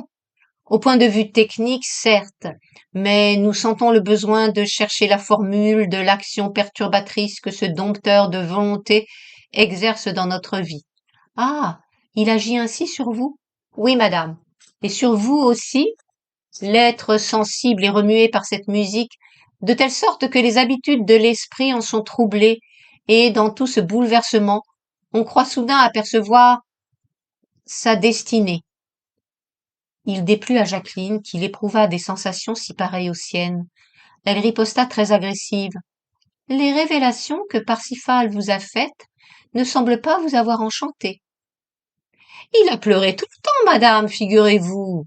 Au point de vue technique, certes, mais nous sentons le besoin de chercher la formule de l'action perturbatrice que ce dompteur de volonté exerce dans notre vie. Ah, il agit ainsi sur vous? Oui, madame. Et sur vous aussi? L'être sensible est remué par cette musique, de telle sorte que les habitudes de l'esprit en sont troublées, et dans tout ce bouleversement, on croit soudain apercevoir sa destinée. Il déplut à Jacqueline, qu'il éprouva des sensations si pareilles aux siennes. Elle riposta très agressive. Les révélations que Parsifal vous a faites ne semblent pas vous avoir enchanté. Il a pleuré tout le temps, madame, figurez-vous,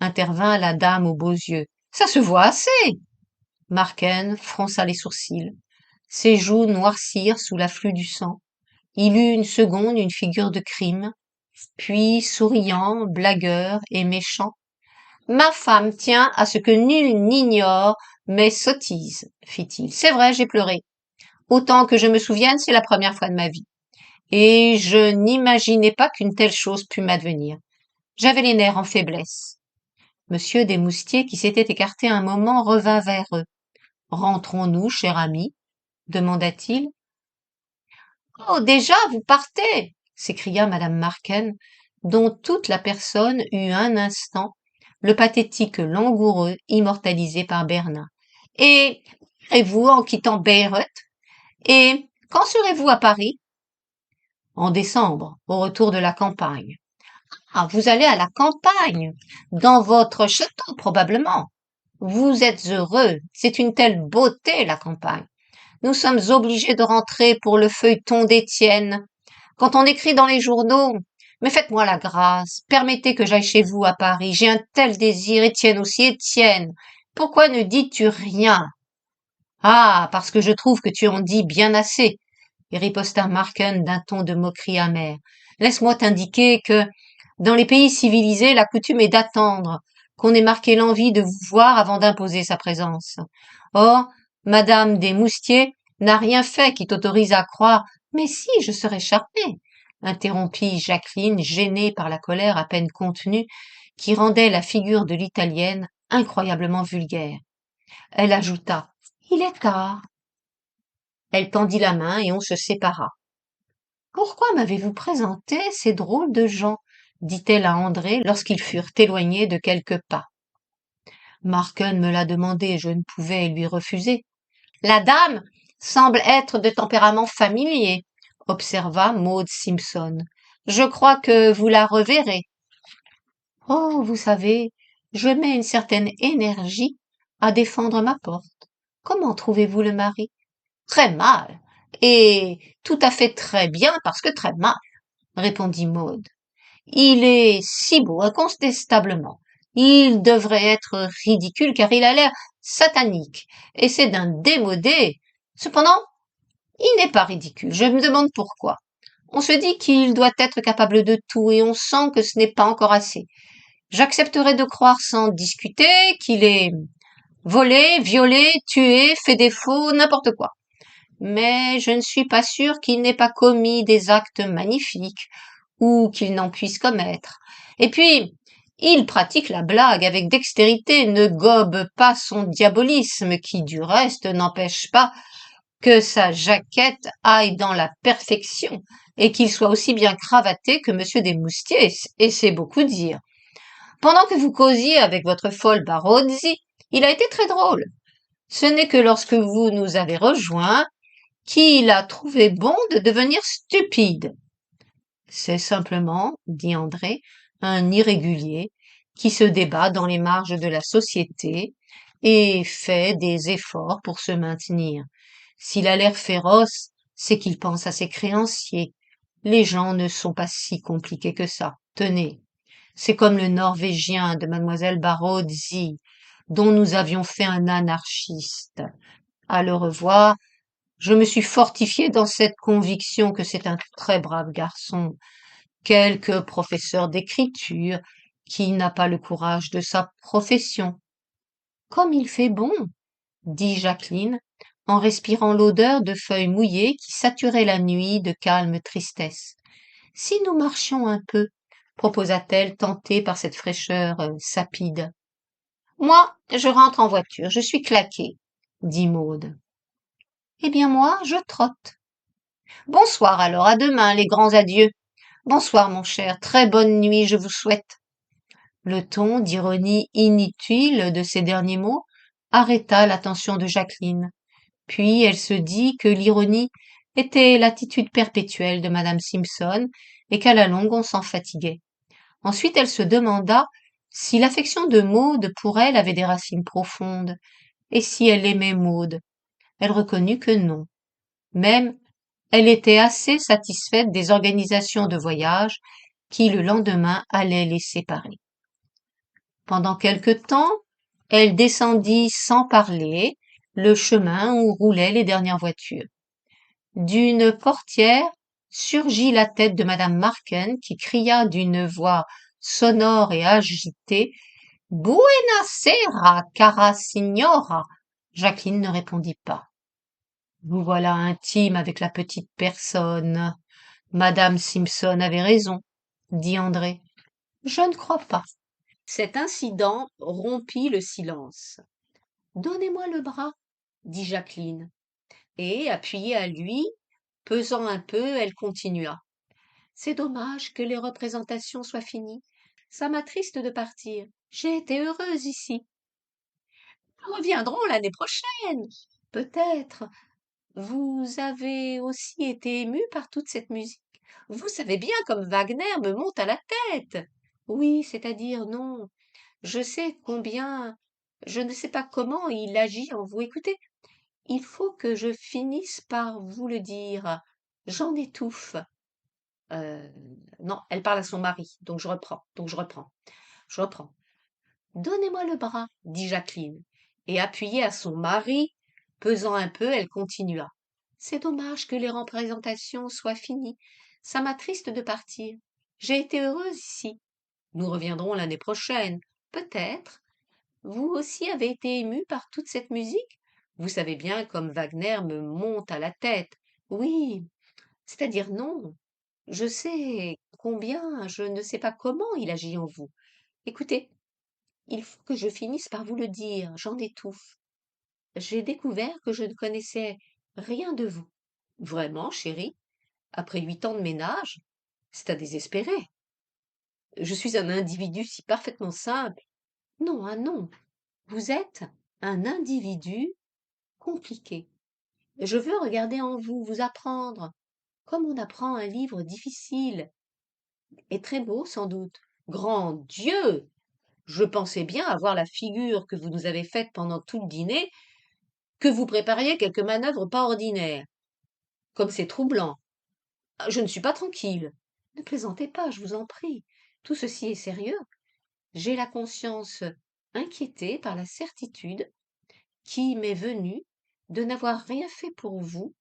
intervint la dame aux beaux yeux. Ça se voit assez. Marken fronça les sourcils. Ses joues noircirent sous l'afflux du sang. Il eut une seconde une figure de crime, puis souriant, blagueur et méchant. Ma femme tient à ce que nul n'ignore mes sottises, fit-il. C'est vrai, j'ai pleuré. Autant que je me souvienne, c'est la première fois de ma vie. Et je n'imaginais pas qu'une telle chose pût m'advenir. J'avais les nerfs en faiblesse. Monsieur Desmoustiers, qui s'était écarté un moment, revint vers eux. Rentrons-nous, cher ami? Demanda-t-il. Oh, déjà, vous partez! S'écria madame Marken, dont toute la personne eut un instant le pathétique langoureux immortalisé par Bernin. Et vous en quittant Bayreuth? Et quand serez-vous à Paris? En décembre, au retour de la campagne. Ah, vous allez à la campagne, dans votre château probablement. Vous êtes heureux, c'est une telle beauté la campagne. Nous sommes obligés de rentrer pour le feuilleton d'Étienne. Quand on écrit dans les journaux, mais faites-moi la grâce, permettez que j'aille chez vous à Paris, j'ai un tel désir, Étienne aussi, Étienne. Pourquoi ne dis-tu rien? Ah, parce que je trouve que tu en dis bien assez, riposta Marken d'un ton de moquerie amère. Laisse-moi t'indiquer que, dans les pays civilisés, la coutume est d'attendre qu'on ait marqué l'envie de vous voir avant d'imposer sa présence. Or, madame Desmoustiers n'a rien fait qui t'autorise à croire. Mais si, je serais charmée, interrompit Jacqueline, gênée par la colère à peine contenue, qui rendait la figure de l'italienne incroyablement vulgaire. Elle ajouta, il est tard. Elle tendit la main et on se sépara. Pourquoi m'avez-vous présenté ces drôles de gens? Dit-elle à André lorsqu'ils furent éloignés de quelques pas. Marken me l'a demandé, je ne pouvais lui refuser. La dame semble être de tempérament familier, observa Maud Simpson. Je crois que vous la reverrez. Oh, vous savez, je mets une certaine énergie à défendre ma porte. Comment trouvez-vous le mari? Très mal, et tout à fait très bien parce que très mal, répondit Maud. Il est si beau, incontestablement. Il devrait être ridicule car il a l'air satanique, et c'est d'un démodé. Cependant, il n'est pas ridicule, je me demande pourquoi. On se dit qu'il doit être capable de tout et on sent que ce n'est pas encore assez. J'accepterai de croire sans discuter qu'il est volé, violé, tué, fait défaut, n'importe quoi. Mais je ne suis pas sûre qu'il n'ait pas commis des actes magnifiques ou qu'il n'en puisse commettre. Et puis, il pratique la blague avec dextérité, ne gobe pas son diabolisme qui, du reste, n'empêche pas que sa jaquette aille dans la perfection et qu'il soit aussi bien cravaté que monsieur Desmoustiers, et c'est beaucoup dire. Pendant que vous causiez avec votre folle Barozzi, il a été très drôle. Ce n'est que lorsque vous nous avez rejoints qu'il a trouvé bon de devenir stupide. C'est simplement, dit André, un irrégulier qui se débat dans les marges de la société et fait des efforts pour se maintenir. S'il a l'air féroce, c'est qu'il pense à ses créanciers. Les gens ne sont pas si compliqués que ça. Tenez, c'est comme le Norvégien de mademoiselle Barozzi, dont nous avions fait un anarchiste. À le revoir, je me suis fortifiée dans cette conviction que c'est un très brave garçon, quelque professeur d'écriture qui n'a pas le courage de sa profession. Comme il fait bon, dit Jacqueline, en respirant l'odeur de feuilles mouillées qui saturait la nuit de calme tristesse. Si nous marchions un peu, proposa-t-elle, tentée par cette fraîcheur sapide. Moi, je rentre en voiture, je suis claquée, dit Maude. Eh bien moi, je trotte. Bonsoir alors, à demain, les grands adieux. Bonsoir, mon cher, très bonne nuit, je vous souhaite. Le ton d'ironie inutile de ces derniers mots arrêta l'attention de Jacqueline. Puis elle se dit que l'ironie était l'attitude perpétuelle de madame Simpson et qu'à la longue on s'en fatiguait. Ensuite elle se demanda si l'affection de Maude pour elle avait des racines profondes, et si elle aimait Maude. Elle reconnut que non. Même, elle était assez satisfaite des organisations de voyage qui le lendemain allaient les séparer. Pendant quelque temps, elle descendit sans parler le chemin où roulaient les dernières voitures. D'une portière surgit la tête de madame Marken qui cria d'une voix sonore et agitée Buena sera, cara signora. Jacqueline ne répondit pas. Vous voilà intime avec la petite personne. Madame Simpson avait raison, dit André. Je ne crois pas. Cet incident rompit le silence. Donnez-moi le bras, dit Jacqueline. Et, appuyée à lui, pesant un peu, elle continua. C'est dommage que les représentations soient finies. Ça m'attriste de partir. J'ai été heureuse ici. Nous reviendrons l'année prochaine. Peut-être. Vous avez aussi été ému par toute cette musique. Vous savez bien comme Wagner me monte à la tête. Oui, c'est-à-dire non. Je sais combien, je ne sais pas comment il agit en vous. Écoutez, il faut que je finisse par vous le dire. J'en étouffe. Euh, non, elle parle à son mari, donc je reprends. Donnez-moi le bras, dit Jacqueline, et appuyée à son mari, pesant un peu, elle continua. C'est dommage que les représentations soient finies. Ça m'attriste de partir. J'ai été heureuse ici. Nous reviendrons l'année prochaine. Peut-être. Vous aussi avez été ému par toute cette musique? Vous savez bien comme Wagner me monte à la tête. Oui, c'est-à-dire non. Je sais combien, je ne sais pas comment il agit en vous. Écoutez, il faut que je finisse par vous le dire, j'en étouffe. J'ai découvert que je ne connaissais rien de vous. Vraiment, chérie, après 8 ans de ménage, c'est à désespérer. Je suis un individu si parfaitement simple. Non, ah non, vous êtes un individu compliqué. Je veux regarder en vous, vous apprendre, comme on apprend un livre difficile et très beau sans doute. Grand Dieu! Je pensais bien avoir la figure que vous nous avez faite pendant tout le dîner, que vous prépariez quelque manœuvre pas ordinaire. Comme c'est troublant. Ah, je ne suis pas tranquille. Ne plaisantez pas, je vous en prie. Tout ceci est sérieux. J'ai la conscience inquiétée par la certitude qui m'est venue de n'avoir rien fait pour vous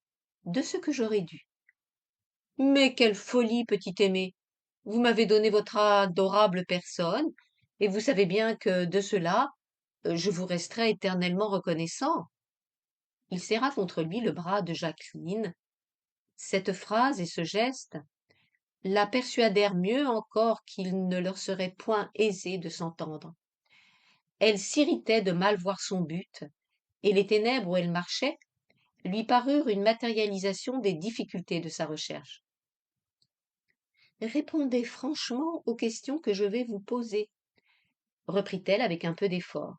de ce que j'aurais dû. Mais quelle folie, petit aimé! Vous m'avez donné votre adorable personne, Et vous savez bien que de cela, je vous resterai éternellement reconnaissant. Il serra contre lui le bras de Jacqueline. Cette phrase et ce geste la persuadèrent mieux encore qu'il ne leur serait point aisé de s'entendre. Elle s'irritait de mal voir son but, et les ténèbres où elle marchait lui parurent une matérialisation des difficultés de sa recherche. Répondez franchement aux questions que je vais vous poser, reprit-elle avec un peu d'effort.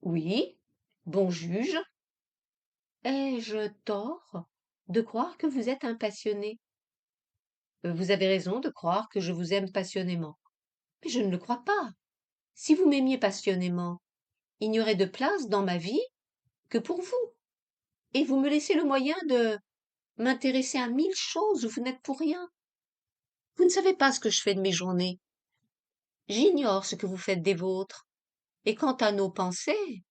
Oui, bon juge. Ai-je tort de croire que vous êtes un passionné? Vous avez raison de croire que je vous aime passionnément. Mais je ne le crois pas. Si vous m'aimiez passionnément, il n'y aurait de place dans ma vie que pour vous. Et vous me laissez le moyen de m'intéresser à 1000 choses où vous n'êtes pour rien. Vous ne savez pas ce que je fais de mes journées. J'ignore ce que vous faites des vôtres. Et quant à nos pensées,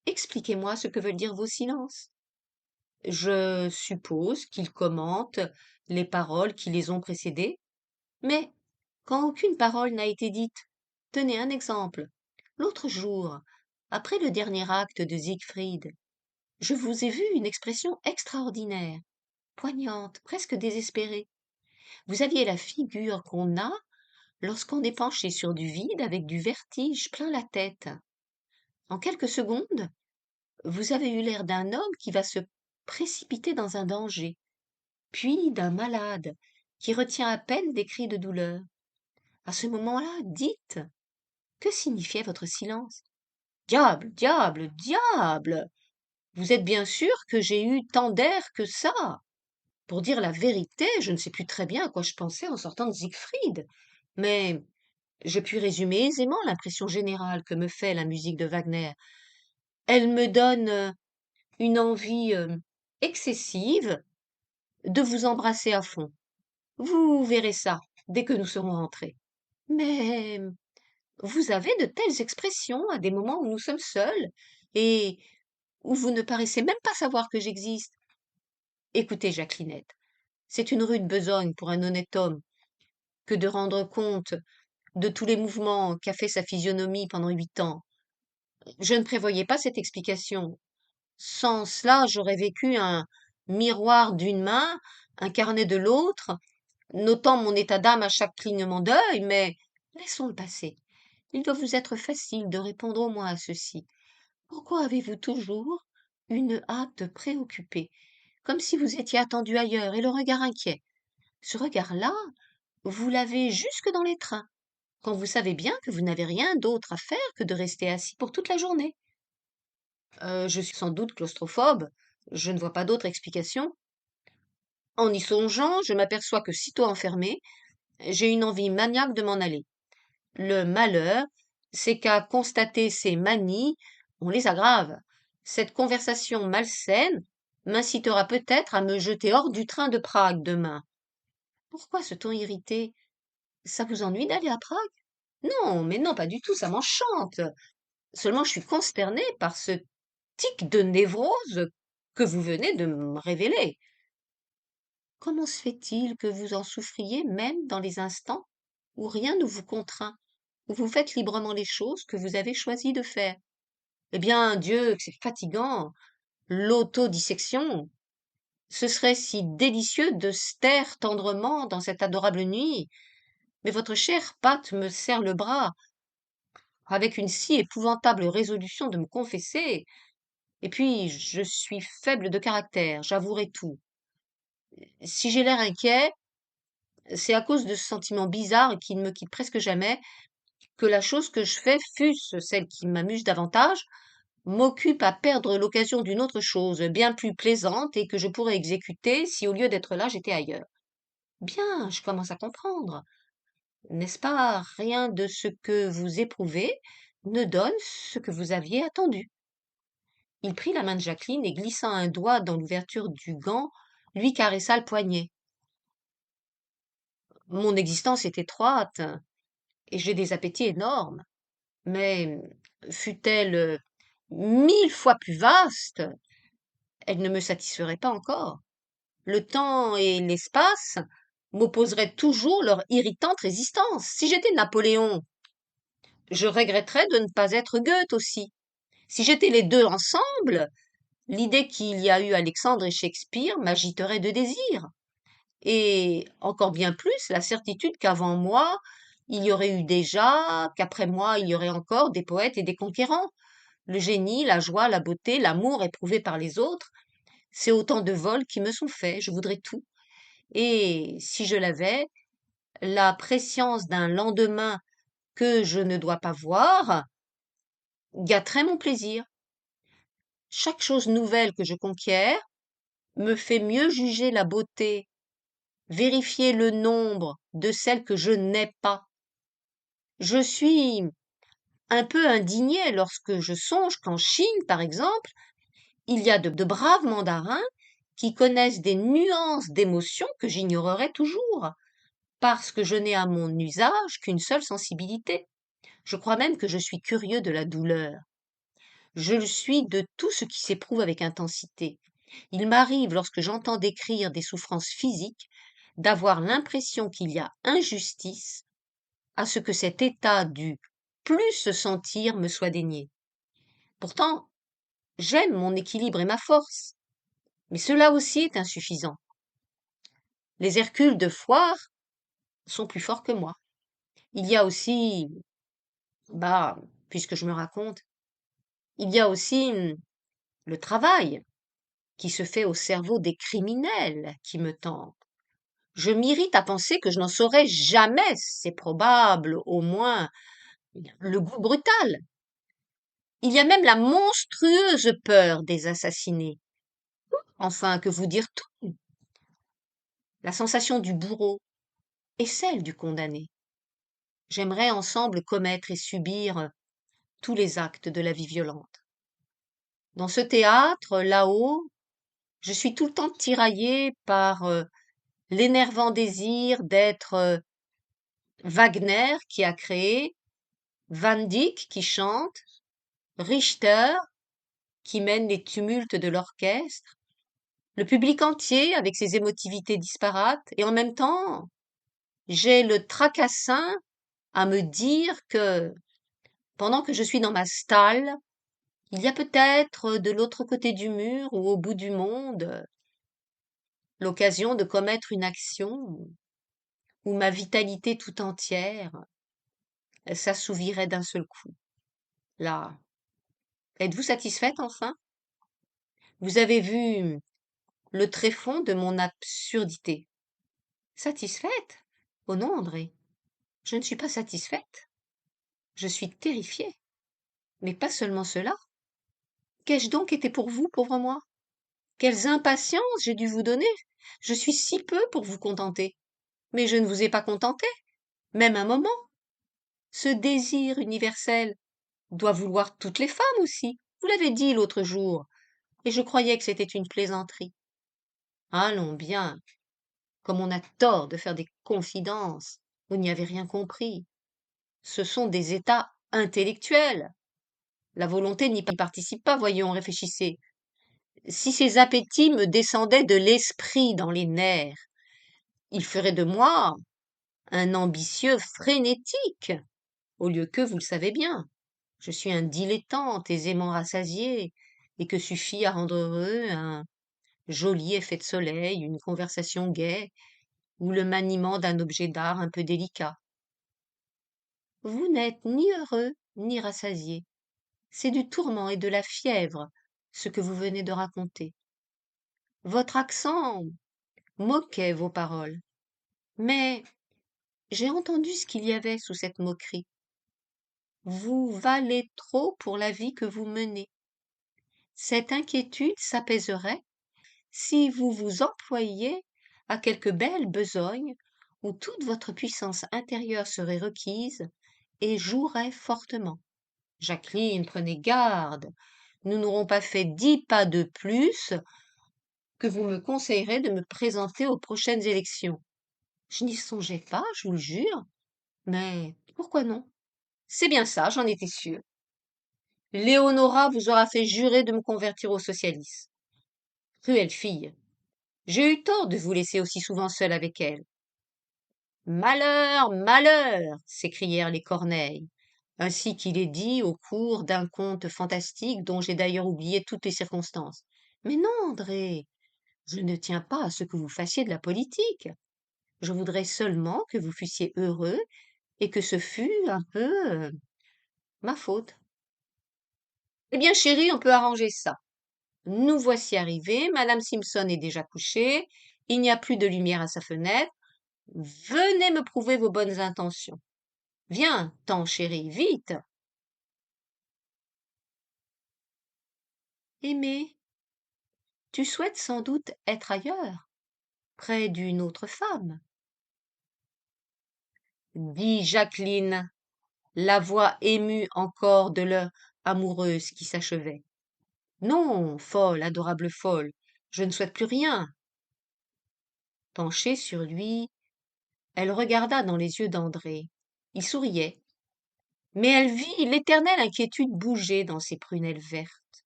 expliquez-moi ce que veulent dire vos silences. Je suppose qu'ils commentent les paroles qui les ont précédées, mais quand aucune parole n'a été dite, tenez un exemple. L'autre jour, après le dernier acte de Siegfried, je vous ai vu une expression extraordinaire, poignante, presque désespérée. Vous aviez la figure qu'on a lorsqu'on est penché sur du vide avec du vertige plein la tête. En quelques secondes, vous avez eu l'air d'un homme qui va se précipiter dans un danger, puis d'un malade qui retient à peine des cris de douleur. À ce moment-là, dites, que signifiait votre silence? Diable, diable, diable! Vous êtes bien sûr que j'ai eu tant d'air que ça. Pour dire la vérité, je ne sais plus très bien à quoi je pensais en sortant de Siegfried, mais je puis résumer aisément l'impression générale que me fait la musique de Wagner. Elle me donne une envie excessive de vous embrasser à fond. Vous verrez ça dès que nous serons rentrés. Mais vous avez de telles expressions à des moments où nous sommes seuls et où vous ne paraissez même pas savoir que j'existe. Écoutez, Jacquelinette, c'est une rude besogne pour un honnête homme que de rendre compte de tous les mouvements qu'a fait sa physionomie pendant 8 ans. Je ne prévoyais pas cette explication. Sans cela, j'aurais vécu un miroir d'une main, un carnet de l'autre, notant mon état d'âme à chaque clignement d'œil, mais laissons le passer. Il doit vous être facile de répondre au moins à ceci. Pourquoi avez-vous toujours une hâte préoccupée, comme si vous étiez attendu ailleurs, et le regard inquiet? Ce regard-là, vous l'avez jusque dans les trains, quand vous savez bien que vous n'avez rien d'autre à faire que de rester assis pour toute la journée. Je suis sans doute claustrophobe, je ne vois pas d'autre explication. En y songeant, je m'aperçois que sitôt enfermée, j'ai une envie maniaque de m'en aller. Le malheur, c'est qu'à constater ces manies, on les aggrave. Cette conversation malsaine m'incitera peut-être à me jeter hors du train de Prague demain. Pourquoi ce ton irrité? Ça vous ennuie d'aller à Prague? Non, mais non, pas du tout, ça m'enchante. Seulement je suis consternée par ce tic de névrose que vous venez de me révéler. Comment se fait-il que vous en souffriez même dans les instants où rien ne vous contraint, où vous faites librement les choses que vous avez choisi de faire? Eh bien, Dieu, que c'est fatigant, l'autodissection. Ce serait si délicieux de se taire tendrement dans cette adorable nuit, mais votre chère patte me serre le bras avec une si épouvantable résolution de me confesser. Et puis, je suis faible de caractère, j'avouerai tout. Si j'ai l'air inquiet, c'est à cause de ce sentiment bizarre et qui ne me quitte presque jamais, que la chose que je fais, fût-ce celle qui m'amuse davantage, m'occupe à perdre l'occasion d'une autre chose, bien plus plaisante et que je pourrais exécuter si au lieu d'être là, j'étais ailleurs. Bien, je commence à comprendre. N'est-ce pas, rien de ce que vous éprouvez ne donne ce que vous aviez attendu. Il prit la main de Jacqueline et glissant un doigt dans l'ouverture du gant, lui caressa le poignet. Mon existence est étroite et j'ai des appétits énormes, mais fût-elle 1000 fois plus vaste, elle ne me satisferait pas encore. Le temps et l'espace m'opposeraient toujours leur irritante résistance. Si j'étais Napoléon, Je regretterais de ne pas être Goethe aussi. Si j'étais les deux ensemble, l'idée qu'il y a eu Alexandre et Shakespeare m'agiterait de désir. Et encore bien plus la certitude qu'avant moi, il y aurait eu déjà, qu'après moi, il y aurait encore des poètes et des conquérants. Le génie, la joie, la beauté, l'amour éprouvé par les autres, c'est autant de vols qui me sont faits, je voudrais tout. Et si je l'avais, la prescience d'un lendemain que je ne dois pas voir gâterait mon plaisir. Chaque chose nouvelle que je conquiers me fait mieux juger la beauté, vérifier le nombre de celles que je n'ai pas. Je suis un peu indigné lorsque je songe qu'en Chine, par exemple, il y a de braves mandarins qui connaissent des nuances d'émotions que j'ignorerais toujours, parce que je n'ai à mon usage qu'une seule sensibilité. Je crois même que je suis curieux de la douleur. Je le suis de tout ce qui s'éprouve avec intensité. Il m'arrive, lorsque j'entends décrire des souffrances physiques, d'avoir l'impression qu'il y a injustice à ce que cet état du plus se sentir me soit dénié. Pourtant, j'aime mon équilibre et ma force, mais cela aussi est insuffisant. Les Hercules de foire sont plus forts que moi. Il y a aussi, bah, puisque je me raconte, il y a aussi le travail qui se fait au cerveau des criminels qui me tente. Je m'irrite à penser que je n'en saurai jamais, c'est probable, au moins, le goût brutal. Il y a même la monstrueuse peur des assassinés. Enfin, que vous dire tout? La sensation du bourreau et celle du condamné. J'aimerais ensemble commettre et subir tous les actes de la vie violente. Dans ce théâtre, là-haut, je suis tout le temps tiraillée par l'énervant désir d'être Wagner qui a créé, Van Dyck qui chante, Richter qui mène les tumultes de l'orchestre, le public entier avec ses émotivités disparates, et en même temps, j'ai le tracassin à me dire que, pendant que je suis dans ma stalle, il y a peut-être de l'autre côté du mur ou au bout du monde l'occasion de commettre une action où ma vitalité tout entière s'assouvirait d'un seul coup. Là, êtes-vous satisfaite enfin? Vous avez vu le tréfonds de mon absurdité. Satisfaite? Oh non, André, je ne suis pas satisfaite. Je suis terrifiée. Mais pas seulement cela. Qu'ai-je donc été pour vous, pauvre moi? Quelles impatiences j'ai dû vous donner! Je suis si peu pour vous contenter. Mais je ne vous ai pas contenté, même un moment. Ce désir universel doit vouloir toutes les femmes aussi. Vous l'avez dit l'autre jour, et je croyais que c'était une plaisanterie. Allons bien, comme on a tort de faire des confidences, vous n'y avez rien compris. Ce sont des états intellectuels. La volonté n'y participe pas, voyons, réfléchissez. Si ces appétits me descendaient de l'esprit dans les nerfs, ils feraient de moi un ambitieux frénétique, au lieu que, vous le savez bien, je suis un dilettante aisément rassasié, et que suffit à rendre heureux un joli effet de soleil, une conversation gaie, ou le maniement d'un objet d'art un peu délicat. Vous n'êtes ni heureux ni rassasié. C'est du tourment et de la fièvre, ce que vous venez de raconter. Votre accent moquait vos paroles, mais j'ai entendu ce qu'il y avait sous cette moquerie. Vous valez trop pour la vie que vous menez. Cette inquiétude s'apaiserait si vous vous employiez à quelque belle besogne où toute votre puissance intérieure serait requise et jouerait fortement. Jacqueline, prenez garde. Nous n'aurons pas fait 10 pas de plus que vous me conseillerez de me présenter aux prochaines élections. Je n'y songeais pas, je vous le jure. Mais pourquoi non? C'est bien ça, j'en étais sûre. Léonora vous aura fait jurer de me convertir au socialisme. Cruelle fille. J'ai eu tort de vous laisser aussi souvent seule avec elle. « Malheur, malheur! » s'écrièrent les Corneilles. « Malheur, malheur! » s'écrièrent les Corneilles. « Malheur, malheur! » s'écrièrent les Corneilles. « Malheur, malheur! » s'écrièrent les Corneilles. « Malheur, malheur! » s'écrièrent les Corneilles. « Malheur, malheur! » s'écrièrent les Corneilles. ainsi qu'il est dit au cours d'un conte fantastique dont j'ai d'ailleurs oublié toutes les circonstances. Mais non, André, je ne tiens pas à ce que vous fassiez de la politique. Je voudrais seulement que vous fussiez heureux et que ce fût un peu ma faute. Eh bien, chérie, on peut arranger ça. Nous voici arrivés, Madame Simpson est déjà couchée, il n'y a plus de lumière à sa fenêtre. Venez me prouver vos bonnes intentions. Viens, tant chérie, vite. Aimé, tu souhaites sans doute être ailleurs, près d'une autre femme, dit Jacqueline, la voix émue encore de l'heure amoureuse qui s'achevait. Non, folle, adorable folle, je ne souhaite plus rien. Penchée sur lui, elle regarda dans les yeux d'André. Il souriait, mais elle vit l'éternelle inquiétude bouger dans ses prunelles vertes.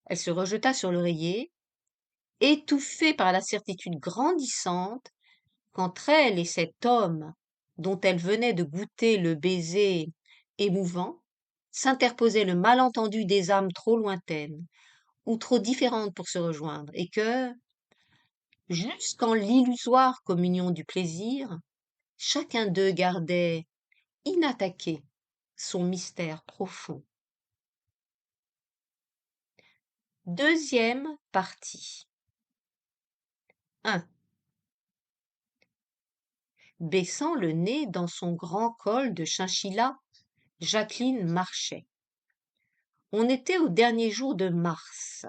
Elle se rejeta sur l'oreiller, étouffée par la certitude grandissante qu'entre elle et cet homme dont elle venait de goûter le baiser émouvant, s'interposait le malentendu des âmes trop lointaines ou trop différentes pour se rejoindre, et que, jusqu'en l'illusoire communion du plaisir, chacun d'eux gardait inattaqué son mystère profond. Deuxième partie. 1. Baissant le nez dans son grand col de chinchilla, Jacqueline marchait. On était au dernier jour de mars.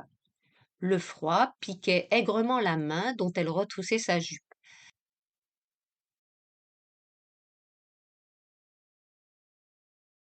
Le froid piquait aigrement la main dont elle retroussait sa jupe.